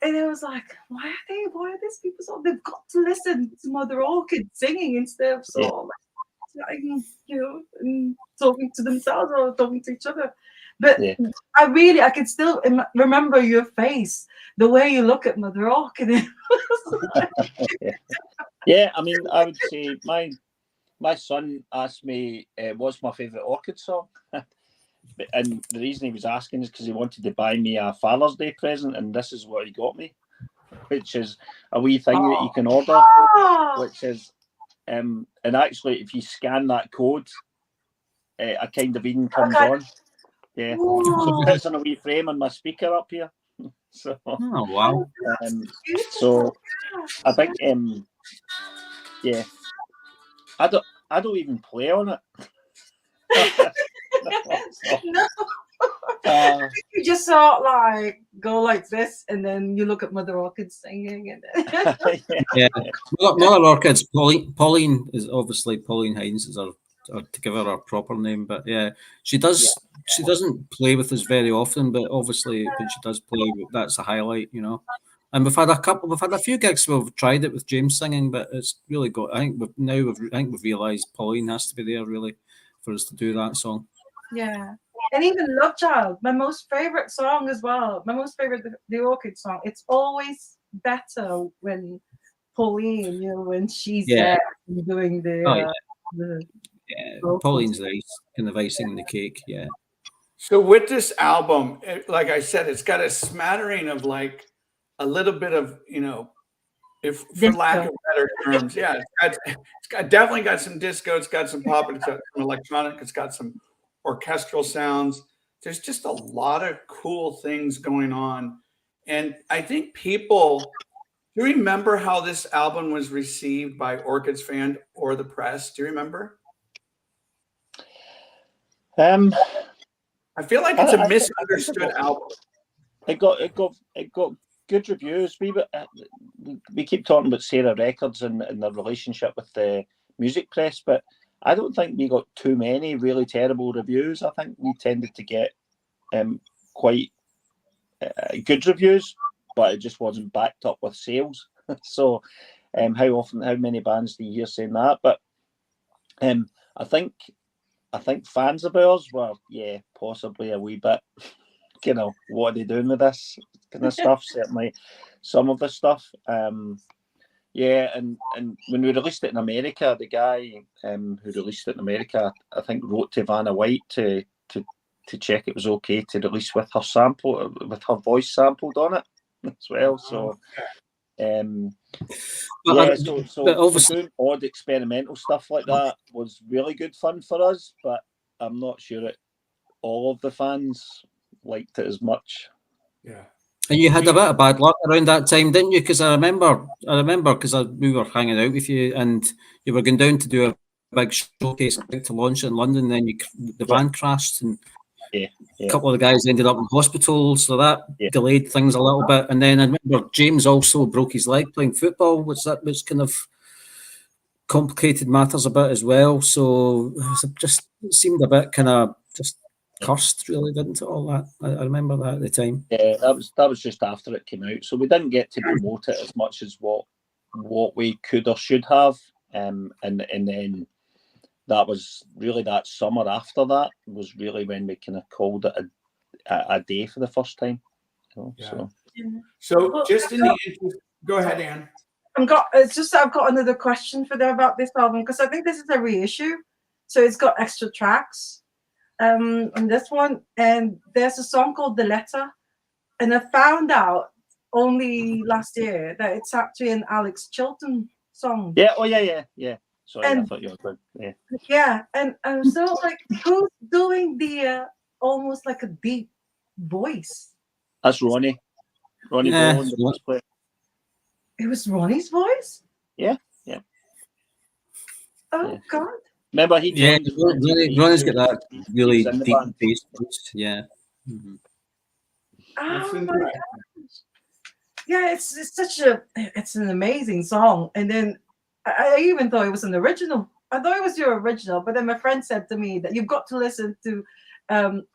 and it was like, why are these people so, they've got to listen to Mother Orchid singing instead of chatting, and talking to themselves or talking to each other. But I can still remember your face, the way you look at Mother Orchid. I mean, I would say my son asked me what's my favourite Orchid song. And the reason he was asking is because he wanted to buy me a Father's Day present, and this is what he got me, which is a wee thing that you can order, which is, and actually, if you scan that code, a kind of Eden comes on. Yeah, so it fits in a wee frame on my speaker up here. So, oh wow! So I think, I don't even play on it. No. You just sort of like go like this, and then you look at Mother Orchid singing, and Mother Orchid's Pauline is obviously Pauline Hines is to give her a proper name, but she does. She doesn't play with us very often, but obviously when she does play, that's a highlight, And we've had a few gigs where we've tried it with James singing, but it's really got. I think we've realised Pauline has to be there really for us to do that song. Yeah, and even Love Child, my most favorite song as well. My most favorite, the Orchid song. It's always better when Pauline, when she's there doing the. Pauline's the kind of icing in the cake. Yeah. So with this album, like I said, it's got a smattering of like a little bit of, if for lack of better terms, it's got definitely got some disco, it's got some pop, it's got some electronic, it's got some orchestral sounds. There's just a lot of cool things going on. And I think people, do you remember how this album was received by Orchids fans or the press? Do you remember? I feel like it's a misunderstood album. It got good reviews. We keep talking about Sarah Records and their relationship with the music press, but I don't think we got too many really terrible reviews. I think we tended to get quite good reviews, but it just wasn't backed up with sales. So, how many bands do you hear saying that? But I think fans of ours were, possibly a wee bit, what are they doing with this kind of stuff? Certainly some of the stuff. And when we released it in America, the guy who released it in America, I think wrote to Vanna White to check it was okay to release with her voice sampled on it as well. So doing odd experimental stuff like that was really good fun for us, but I'm not sure that all of the fans liked it as much. Yeah. And you had a bit of bad luck around that time, didn't you? Because I remember because we were hanging out with you, and you were going down to do a big showcase to launch it in London. Then the van crashed, and a couple of the guys ended up in hospital, so that delayed things a little bit. And then I remember James also broke his leg playing football, which kind of complicated matters a bit as well. So it seemed a bit kind of just cursed, really, didn't it? All that. I remember that at the time. Yeah, that was just after it came out, so we didn't get to promote it as much as what we could or should have. And then that was really that summer after that was really when we kind of called it a day for the first time. So just in the interest, go ahead, Anne. I've got another question for them about this album, because I think this is a reissue, so it's got extra tracks in this one, and there's a song called "The Letter," and I found out only last year that it's actually an Alex Chilton song. Yeah. Oh yeah. Sorry, I thought you were good. Yeah. Yeah, and I'm so like, who's doing the almost like a deep voice? That's Ronnie. Ronnie Bowen, the bass player. It was Ronnie's voice? Yeah. Oh, yeah. God. Remember, Ronnie's got that really deep bass voice. Yeah. Mm-hmm. Oh, my gosh. Yeah, it's an amazing song. And then I even thought it was an original. I thought it was your original, but then my friend said to me that you've got to listen to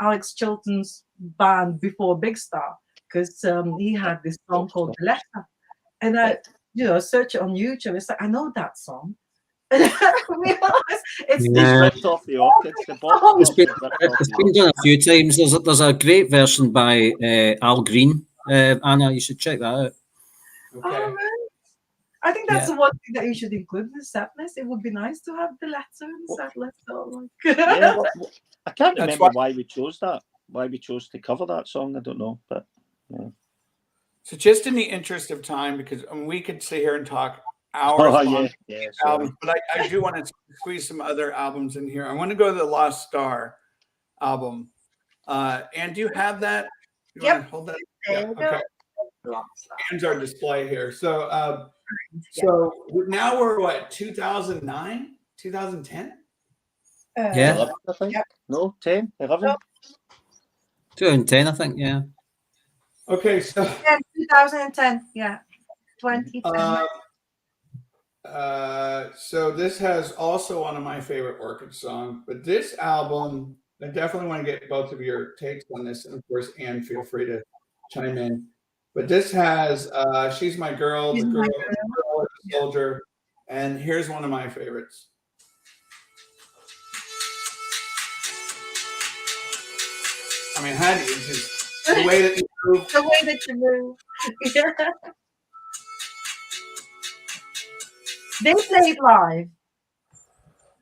Alex Chilton's band before Big Star, because he had this song called "The Letter," and I, search it on YouTube. It's like, I know that song. And I realized it's ripped off the Orchids. It's been done a few times. There's a great version by Al Green. Anna, you should check that out. Okay. Oh, right. I think that's the one thing that you should include in the set list. It would be nice to have the letter in the set list. I can't remember why we chose that. Why we chose to cover that song, I don't know. But yeah. So just in the interest of time, because we could sit here and talk hours on albums, but I do want to squeeze some other albums in here. I want to go to the Lost Star album. And do you have that? You want to hold that? Yeah. Okay. Here's our display here. So now we're what, 2009, 2010? Yeah. 11, I think. Yep. No, 10, 11. 2010, I think. Yeah. Okay, so 2010. Yeah, 2010. So this has also one of my favorite Orchid songs, but this album, I definitely want to get both of your takes on this, and of course, Anne, feel free to chime in. But this has "She's My Girl," "The Girl is a Soldier," and here's one of my favorites. I mean, how do you just the way that you move? The way that you move. Yeah. They played live.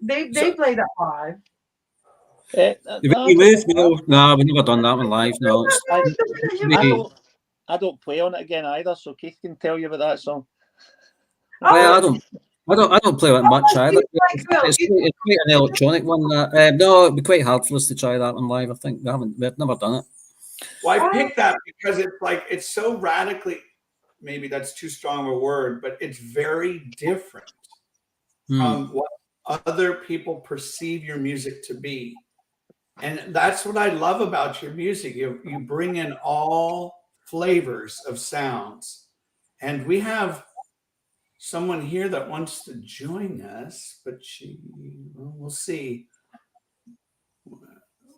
They played that live. You move? No, we've never done that one live. No. I don't play on it again either, so Keith can tell you about that song. Well, I don't play it much either. It's quite an electronic one. No, it'd be quite hard for us to try that one live. I think we've never done it. Well, I picked that because it's so radically, maybe that's too strong of a word, but it's very different from what other people perceive your music to be. And that's what I love about your music. You bring in all flavors of sounds. And we have someone here that wants to join us, but we'll see.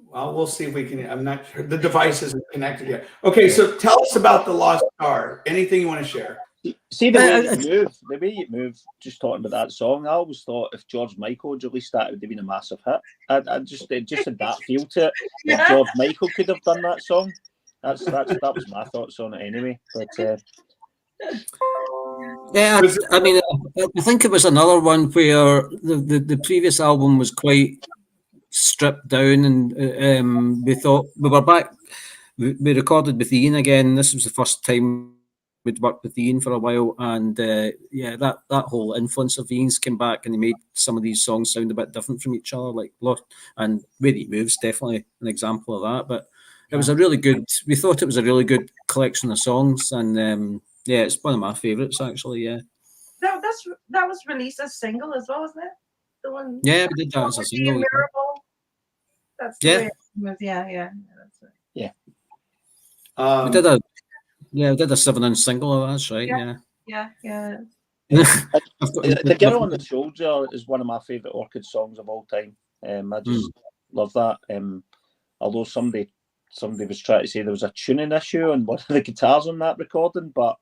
Well, we'll see if we can. I'm not sure. The device isn't connected yet. Okay, so tell us about the Lost Star. Anything you want to share? See the way you move, just talking about that song, I always thought if George Michael had released that, it would have been a massive hit. It just had that feel to it. If George Michael could have done that song, that was my thoughts on it anyway. But yeah, I mean, I think it was another one where the previous album was quite stripped down, and we thought we were back. We recorded with Ian again. This was the first time we'd worked with Ian for a while, and that whole influence of Ian's came back, and he made some of these songs sound a bit different from each other, like and Where He Moves, definitely an example of that. But it was a really good. We thought it was a really good collection of songs, and it's one of my favourites actually. Yeah. That was released as single as well, wasn't it? The one. Yeah, we did that as a single. That's the way it was. Yeah. That's right. Yeah. We did a 7-inch single. That's right. Yeah. The Girl on the Shoulder is one of my favourite Orchid songs of all time. I just love that. although somebody was trying to say there was a tuning issue on one of the guitars on that recording, but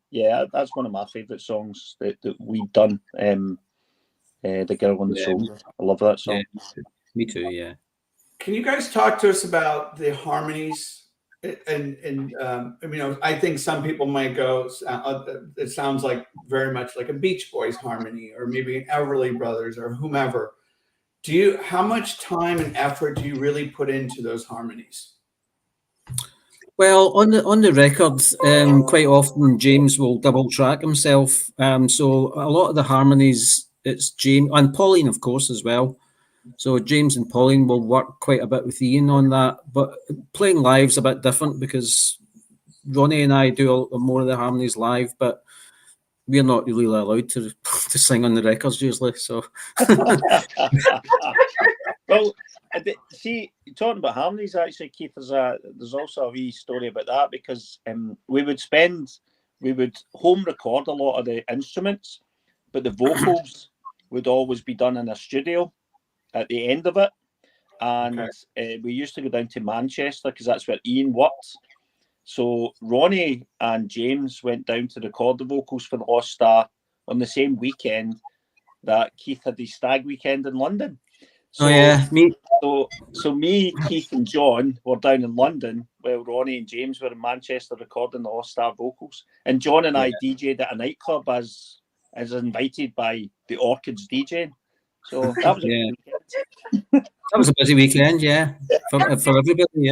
yeah, that's one of my favourite songs that we've done. The Girl on the Shoulder. I love that song. Yeah, me too. Yeah. Can you guys talk to us about the harmonies? I think some people might go, it sounds like very much like a Beach Boys harmony, or maybe an Everly Brothers, or whomever. How much time and effort do you really put into those harmonies? Well, on the record, quite often James will double track himself. So a lot of the harmonies, it's James and Pauline, of course, as well. So James and Pauline will work quite a bit with Ian on that. But playing live's a bit different because Ronnie and I do more of the harmonies live, but we're not really allowed to sing on the records usually. So, well, see, talking about harmonies, actually, Keith, there's also a wee story about that, because we would home record a lot of the instruments, but the vocals would always be done in a studio at the end of it. And we used to go down to Manchester because that's where Ian worked. So Ronnie and James went down to record the vocals for the Lost Star on the same weekend that Keith had his stag weekend in London. So, me. So me, Keith, and John were down in London while Ronnie and James were in Manchester recording the Lost Star vocals. And John and I DJ'd at a nightclub as invited by the Orchids DJing. So that was a good weekend. That was a busy weekend, for everybody,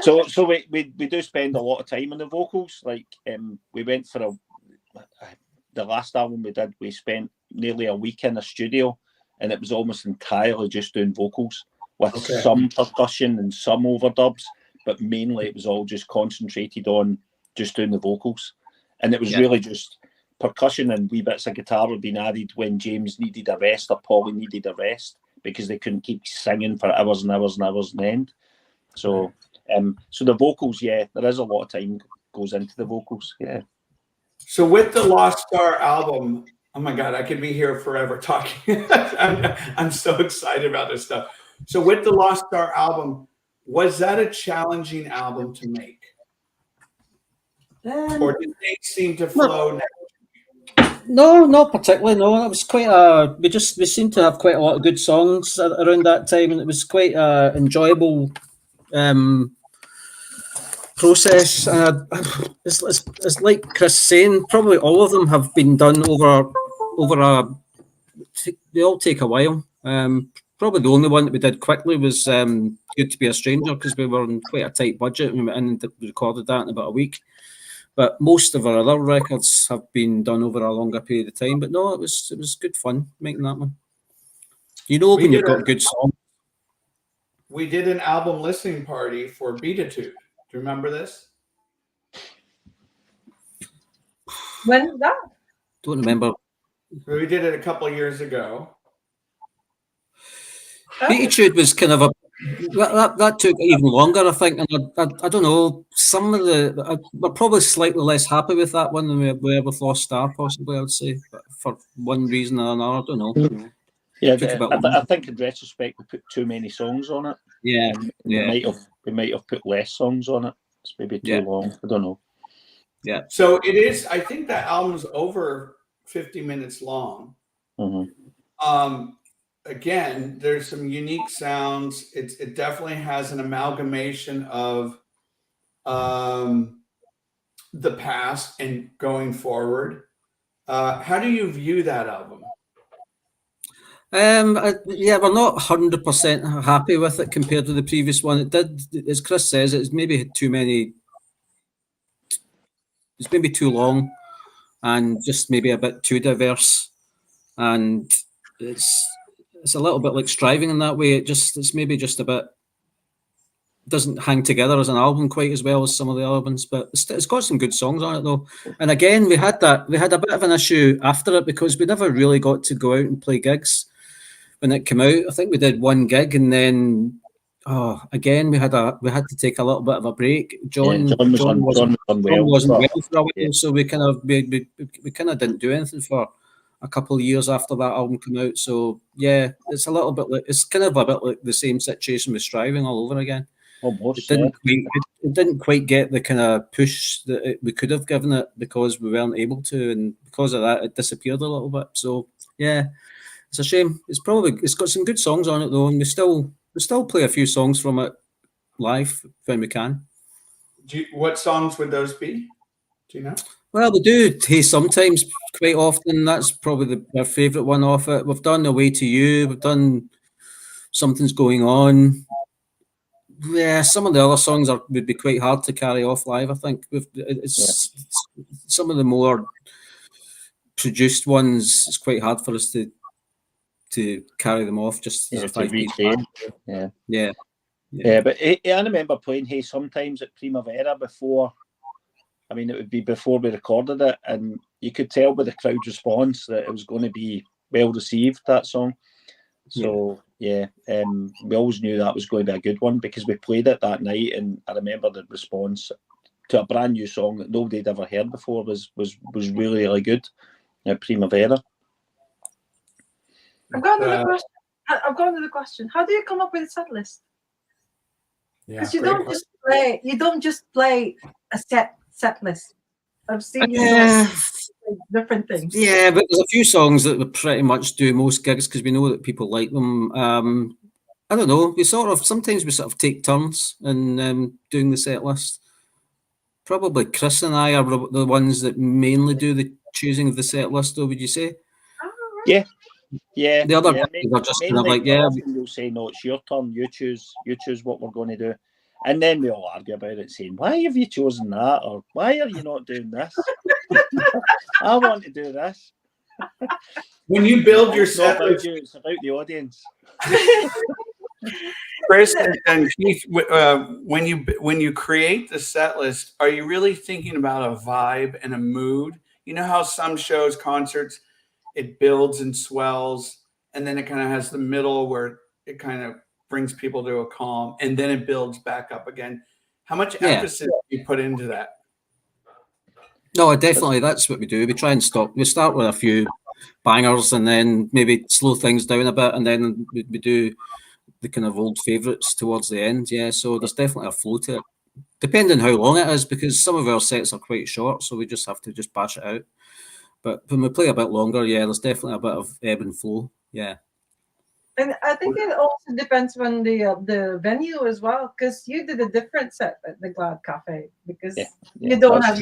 So we do spend a lot of time on the vocals. Like we went for the last album we did, we spent nearly a week in a studio, and it was almost entirely just doing vocals with some percussion and some overdubs, but mainly it was all just concentrated on just doing the vocals. And it was really just percussion and wee bits of guitar were being added when James needed a rest or Paulie needed a rest, because they couldn't keep singing for hours and hours and hours on end. So so the vocals, there is a lot of time goes into the vocals, So with the Lost Star album, oh my God, I could be here forever talking. I'm so excited about this stuff. So with the Lost Star album, was that a challenging album to make? Or did things seem to flow now? No, not particularly. No, it was quite we seemed to have quite a lot of good songs around that time, and it was quite a enjoyable process. It's like Chris saying, probably all of them have been done over they all take a while. Probably the only one that we did quickly was Good to Be a Stranger, because we were on quite a tight budget. We went in and recorded that in about a week. But most of our other records have been done over a longer period of time. But no, it was good fun making that one. When you've got good songs. We did an album listening party for Beatitude. Do you remember this? When was that? Don't remember. We did it a couple of years ago. Beatitude was kind of that took even longer, I think, and I don't know. Some of we're probably slightly less happy with that one than we were with Lost Star, possibly. I would say, but for one reason or another, I don't know. Yeah, I think in retrospect we put too many songs on it. Yeah, We might have put less songs on it. It's maybe too long. I don't know. Yeah. So it is. I think that album's over 50 minutes long. Mm-hmm. Again, there's some unique sounds. It definitely has an amalgamation of the past and going forward. How do you view that album? We're not 100% happy with it compared to the previous one. It did, as Chris says, it's maybe too many. It's maybe too long, and just maybe a bit too diverse, and it's a little bit like Striving in that way. It's maybe just a bit doesn't hang together as an album quite as well as some of the other ones, but it's got some good songs on it though. And again, we had a bit of an issue after it because we never really got to go out and play gigs when it came out. I think we did one gig, and then again we had to take a little bit of a break. John wasn't well for a while, so we kind of didn't do anything for a couple of years after that album came out. So yeah, it's a little bit like, it's kind of a bit like the same situation with Striving all over again. It Almost, yeah. didn't quite get the kind of push that we could have given it because we weren't able to, and because of that, it disappeared a little bit. So yeah, it's a shame. It's got some good songs on it though, and we still play a few songs from it live when we can. What songs would those be? Do you know? Well, we do Hey Sometimes quite often. That's probably our favourite one off it. We've done Away to You. We've done Something's Going On. Yeah, some of the other songs would be quite hard to carry off live. I think it's some of the more produced ones. It's quite hard for us to carry them off just as a 5-piece band. Yeah. But I remember playing Hey Sometimes at Primavera before. I mean, it would be before we recorded it, and you could tell by the crowd response that it was going to be well received, that song. So we always knew that was going to be a good one because we played it that night, and I remember the response to a brand new song that nobody had ever heard before was really, really good at Primavera. I've got another question. How do you come up with a set list? Because you don't just play a set list. I've seen you different things. Yeah, but there's a few songs that we pretty much do most gigs because we know that people like them. I don't know. Sometimes we sort of take turns in doing the set list. Probably Chris and I are the ones that mainly do the choosing of the set list, though, would you say? Yeah. Yeah. The other guys are just kind of like, You'll say, no, it's your turn. You choose what we're going to do. And then we all argue about it, saying, why have you chosen that? Or why are you not doing this? I want to do this. When you build your set list, it's about the audience. Chris and Keith, when you create the set list, are you really thinking about a vibe and a mood? You know how some shows, concerts, it builds and swells, and then it kind of has the middle where it kind of brings people to a calm, and then it builds back up again. How much emphasis do you put into that? No, definitely. That's what we do. We try and stop. We start with a few bangers and then maybe slow things down a bit, and then we do the kind of old favourites towards the end. Yeah, so there's definitely a flow to it, depending how long it is, because some of our sets are quite short, so we just have to just bash it out. But when we play a bit longer, there's definitely a bit of ebb and flow. Yeah. And I think it also depends on the venue as well, because you did a different set at the Glad Cafe because you don't have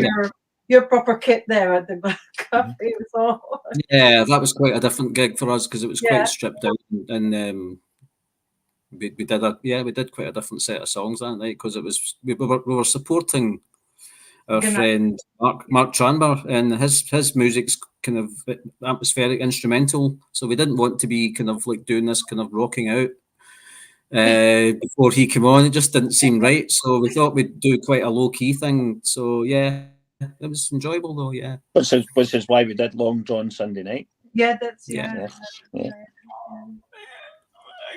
your proper kit there at the Glad Cafe. So yeah, that was quite a different gig for us because it was quite stripped out, and we did quite a different set of songs that night because it was we were supporting our friend Mark Tranber, and his music's kind of atmospheric instrumental, so we didn't want to be kind of like doing this kind of rocking out before he came on. It just didn't seem right, so we thought we'd do quite a low-key thing. So yeah, it was enjoyable though. Yeah, which is why we did Long John Sunday night. Yeah, that's I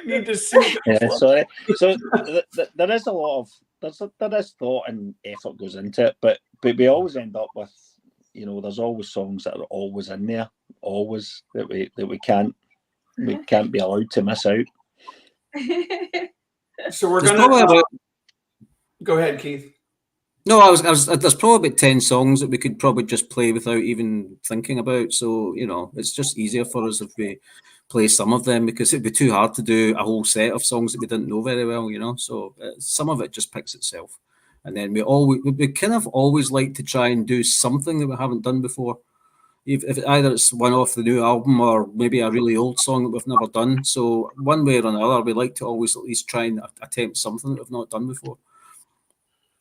need to see. So there is a lot of there is thought and effort goes into it, but we always end up with, there's always songs that are always in there, always that we can't be allowed to miss out. So we're gonna go ahead, Keith. No, there's probably about 10 songs that we could probably just play without even thinking about. So, it's just easier for us if we play some of them because it'd be too hard to do a whole set of songs that we didn't know very well, So some of it just picks itself. And then we kind of always like to try and do something that we haven't done before. If either it's one off the new album or maybe a really old song that we've never done. So one way or another, we like to always at least try and attempt something that we've not done before.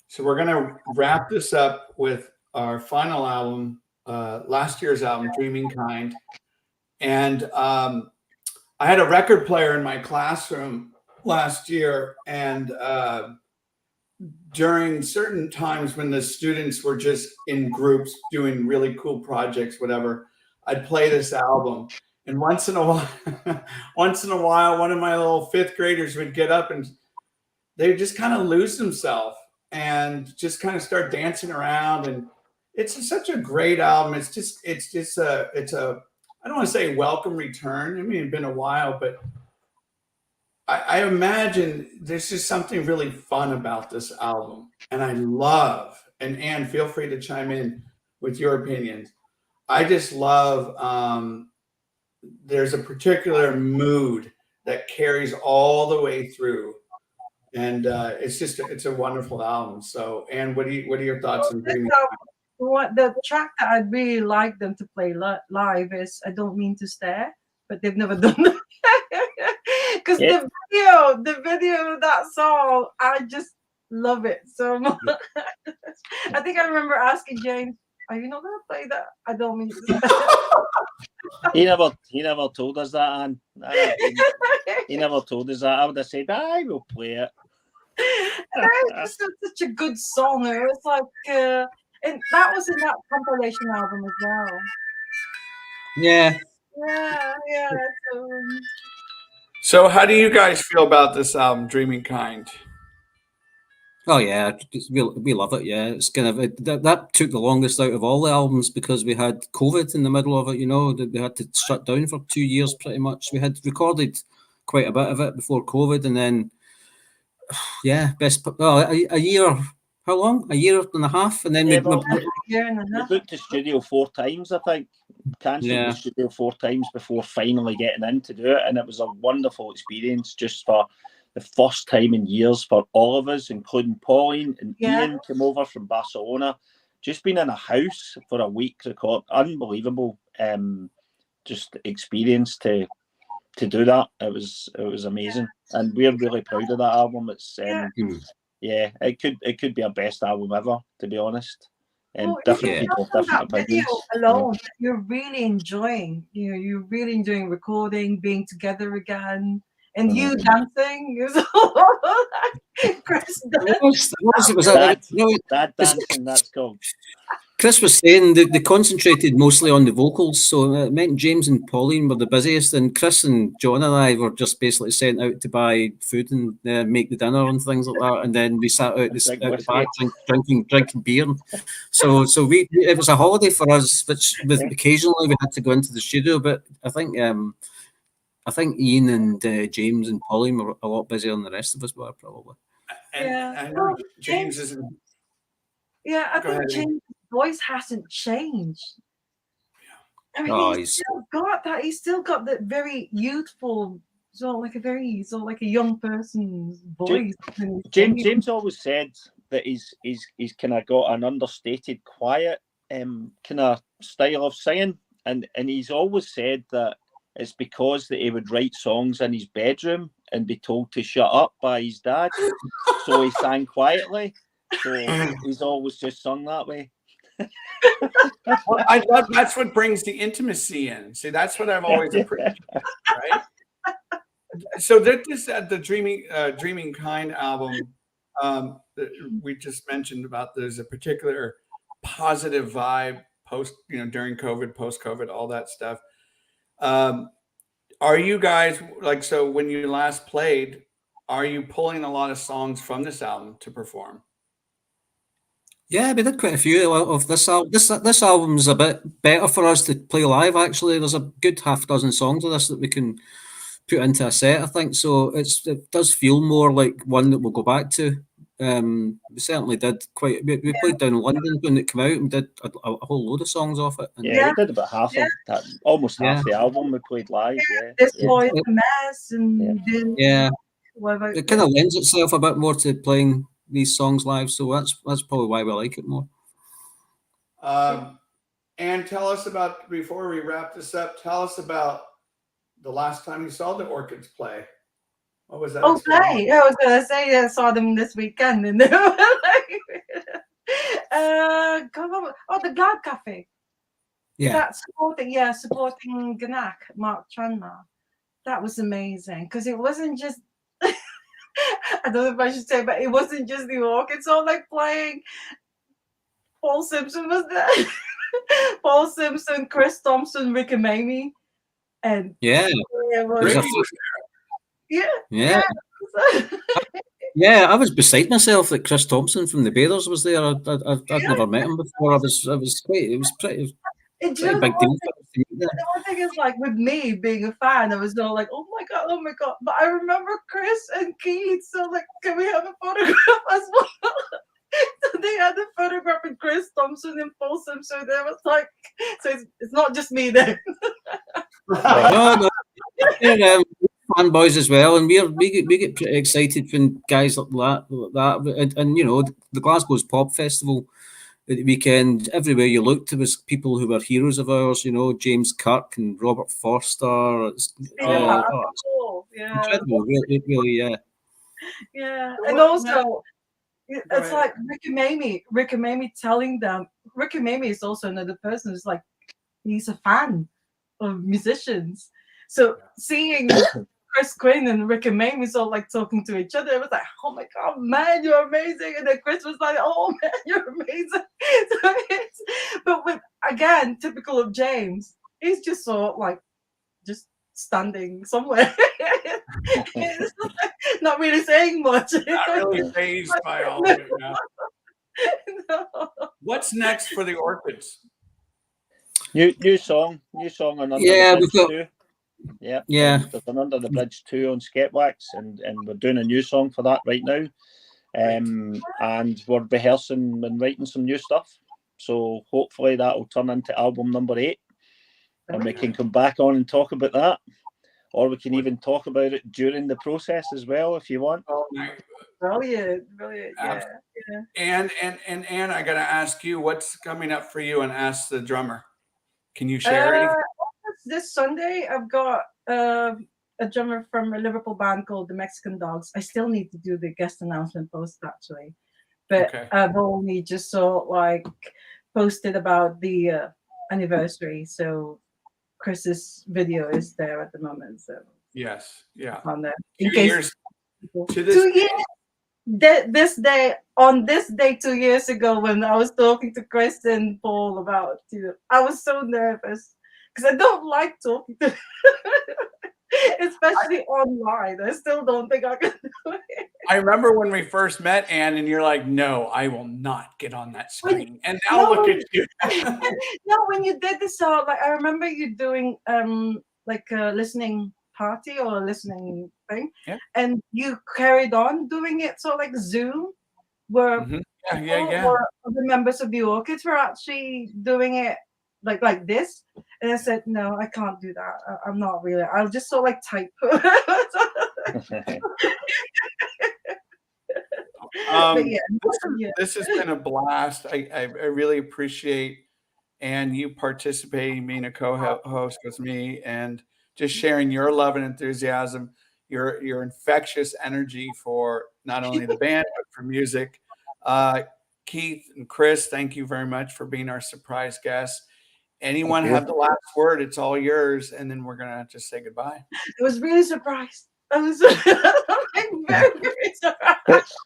So we're going to wrap this up with our final album, last year's album, Dreaming Kind. And I had a record player in my classroom last year. And during certain times when the students were just in groups doing really cool projects, whatever, I'd play this album. And once in a while, one of my little fifth graders would get up and they would just kind of lose themselves and just kind of start dancing around. And it's such a great album. It's a I don't want to say welcome return. I mean, it's been a while, but I imagine there's just something really fun about this album. And I love, and Anne, feel free to chime in with your opinions. I just love, there's a particular mood that carries all the way through. And it's a wonderful album. So, Anne, what are your thoughts on Dreamy? What the track that I'd really like them to play live is "I Don't Mean to Stare," but they've never done that. Because the video of that song, I just love it so much. I think I remember asking James, "Are you not gonna play that? I don't mean to stare." He never told us that, Anne. He never told us that. I would have said, "I will play it." It's just such a good song. It was like, and that was in that compilation album as well. Yeah. Yeah. So, how do you guys feel about this album, Dreaming Kind? Oh yeah, we love it. Yeah, it's kind of that took the longest out of all the albums because we had COVID in the middle of it. You know, we had to shut down for 2 years pretty much. We had recorded quite a bit of it before COVID, and then a year. How long? A year and a half, and then Yeah, we booked the studio 4 times. I think cancelled the studio 4 times before finally getting in to do it, and it was a wonderful experience just for the first time in years for all of us, including Pauline and Ian came over from Barcelona. Just being in a house for a week record, unbelievable. Just experience to do that. It was amazing, and we're really proud of that album. It's it could be our best album ever, to be honest. And different people have different opinions. Alone, you're really enjoying. You're really enjoying recording, being together again. And you dancing, Chris Dad dancing, that's called. Chris was saying that they concentrated mostly on the vocals, so it meant James and Pauline were the busiest, and Chris and John and I were just basically sent out to buy food and make the dinner and things like that, and then we sat out the back drinking beer. So it was a holiday for us, which occasionally we had to go into the studio, but I think Ian and James and Pauline were a lot busier than the rest of us were probably. And I know James isn't. Yeah, I think James' voice hasn't changed. I mean, he's still got that. He's still got that very youthful, sort of like a young person's voice. James always said that he's kind of got an understated, quiet kind of style of singing, and he's always said that it's because that he would write songs in his bedroom and be told to shut up by his dad, so he sang quietly. So he's always just sung that way. Well, I love that's what brings the intimacy in. See, that's what I've always appreciated, right? So the Dreaming Kind album that we just mentioned about, there's a particular positive vibe during COVID, post-COVID, all that stuff. Are you guys so when you last played, are you pulling a lot of songs from this album to perform? Yeah, we did quite a few of this album. This album's a bit better for us to play live, actually. There's a good half dozen songs of this that we can put into a set, I think. So it does feel more like one that we'll go back to. We certainly did we played down in London when it came out, and we did a whole load of songs off it. We did about half of that, almost half the album we played live. This Boy's a Mess, and it kind of lends itself a bit more to playing these songs live, so that's probably why we like it more. And tell us about, before we wrap this up, tell us about the last time you saw the Orchids play. What was that? Oh, play! I was gonna say I saw them this weekend, and they were like, the Glad Cafe. Yeah, that's supporting Gnac, Mark Tranmere. That was amazing because it wasn't just. I don't know if I should say, but it wasn't just the Orchids all playing. Paul Simpson was there. Paul Simpson, Chris Thompson, Rick and Mamie, and yeah, I was beside myself that Chris Thompson from the Bearers was there. I'd never met him before. It was And It's you a know, big deal for us to meet there. the one thing is like with me being a fan, I was all like, oh my god, oh my god. But I remember Chris and Keith, so like, can we have a photograph as well? So they had a photograph with Chris Thompson and Folsom, so there was like, so it's not just me there. No, we're fanboys as well, and we get pretty excited when guys like that. And you know, the Glasgow's Pop Festival at the weekend. Everywhere you looked, there was people who were heroes of ours. You know, James Kirk and Robert Forster. It's, Yeah, it's cool. Yeah, incredible, really, yeah. yeah. So And what also, Go it's ahead. like Rick and Mamie telling them. Rick and Mamie is also another person who's like, he's a fan of musicians. So seeing Chris Quinn and Rick and Mamie all like talking to each other, it was like, oh my god, man, you're amazing. And then Chris was like, oh man, you're amazing. So but with again, typical of James, he's just sort of like just standing somewhere. It's not really saying much. Not really phased by all of it. No. No. What's next for the Orchids? New song on Under Yeah, the we've Bridge got- 2. Yeah, Yeah. There's an Under the Bridge 2 on Skepwax, and we're doing a new song for that right now. And we're rehearsing and writing some new stuff. So hopefully that will turn into album number 8, and we can come back on and talk about that, or we can even talk about it during the process as well if you want. Oh, Brilliant. Yeah. and I got to ask you, what's coming up for you? And ask the drummer. Can you share anything? This Sunday, I've got a drummer from a Liverpool band called the Mexican Dogs. I still need to do the guest announcement post actually, but Okay. I've only just posted about the anniversary. So Chris's video is there at the moment. So Yes. Yeah. on there, 2 years people- to this 2 years. This day, on this day 2 years ago, when I was talking to Chris and Paul about, I was so nervous because I don't like talking to, especially online. I still don't think I can do it. I remember when we first met, Anne, and you're like, "No, I will not get on that screen." And now No. look at you. No, when you did this, like I remember you doing like a listening party or a listening thing, Yeah. and you carried on doing it. So like Zoom, where Mhm. people Yeah. or other members of the Orchids were actually doing it like this. And I said, no, I can't do that. I'm not really. I'll just sort of like type. But yeah, This has been a blast. I really appreciate Anne, you participating, being a co-host with me, and just sharing your love and enthusiasm, your infectious energy for not only the band but for music. Keith and Chris, thank you very much for being our surprise guests. Anyone have the last word? It's all yours, and then we're gonna just say goodbye. I was really surprised. I was like, very, very surprised.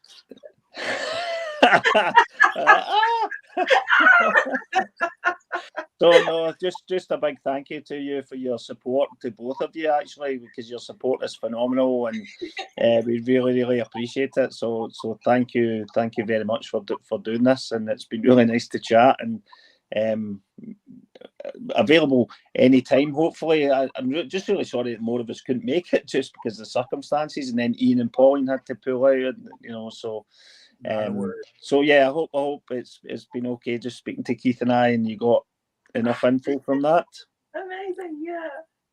So no, just a big thank you to you for your support, to both of you actually, because your support is phenomenal, and we really appreciate it. So thank you very much for doing this, and it's been really nice to chat, and available anytime. Hopefully, I'm just really sorry that more of us couldn't make it just because of the circumstances, and then Ian and Pauline had to pull out, so. So yeah, I hope it's been okay just speaking to Keith and I, and you got enough info from that. Amazing, yeah,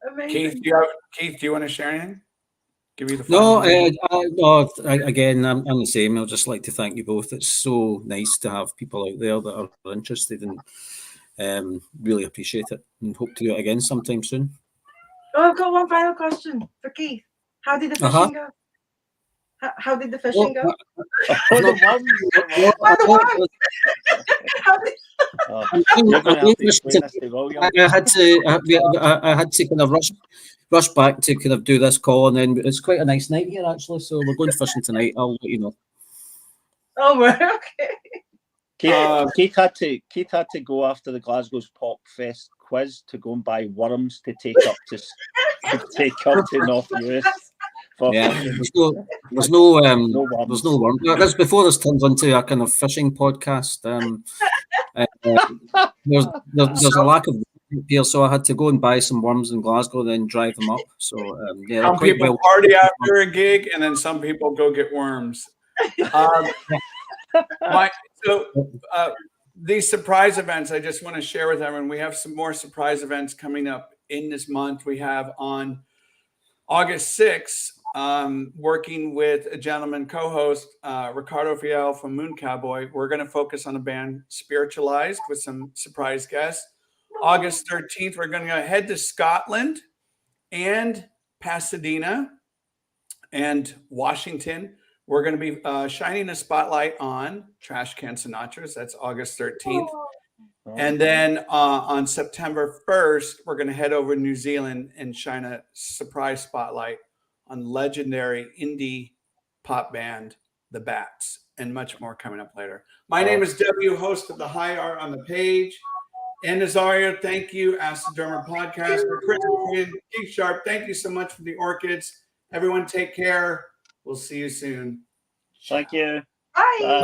amazing. Keith, do you want to share anything? Give you the No, final again, I'm the same. I'd just like to thank you both. It's so nice to have people out there that are interested, and really appreciate it, and hope to do it again sometime soon. Oh, I've got one final question for Keith. How did the fishing go? How did the fishing go? I had to kind of rush back to kind of do this call, and then it's quite a nice night here actually. So we're going fishing tonight. I'll let you know. Oh, okay. Keith had to go after the Glasgow's Pop Fest quiz to go and buy worms to take up to North US. Yeah, there's no worm. That's before this turns into a kind of fishing podcast. There's a lack of here, so I had to go and buy some worms in Glasgow, then drive them up. So yeah, they're Some quite people well. party after a gig, and then some people go get worms. These surprise events, I just want to share with everyone. We have some more surprise events coming up in this month. We have on August 6th, working with a gentleman co-host, Ricardo Fiel from Moon Cowboy. We're going to focus on the band Spiritualized with some surprise guests. August 13th, we're going to head to Scotland and Pasadena and Washington. We're going to be shining a spotlight on Trash Can Sinatras. That's August 13th. And then on September 1st, we're going to head over to New Zealand and shine a surprise spotlight on legendary indie pop band, The Bats, and much more coming up later. My name is W, host of the High Art on the Page. And Nazario, thank you. Ask the Drummer podcast. For Chris and Keith Sharp, thank you so much for the Orchids. Everyone take care. We'll see you soon. Thank you. Bye. Bye.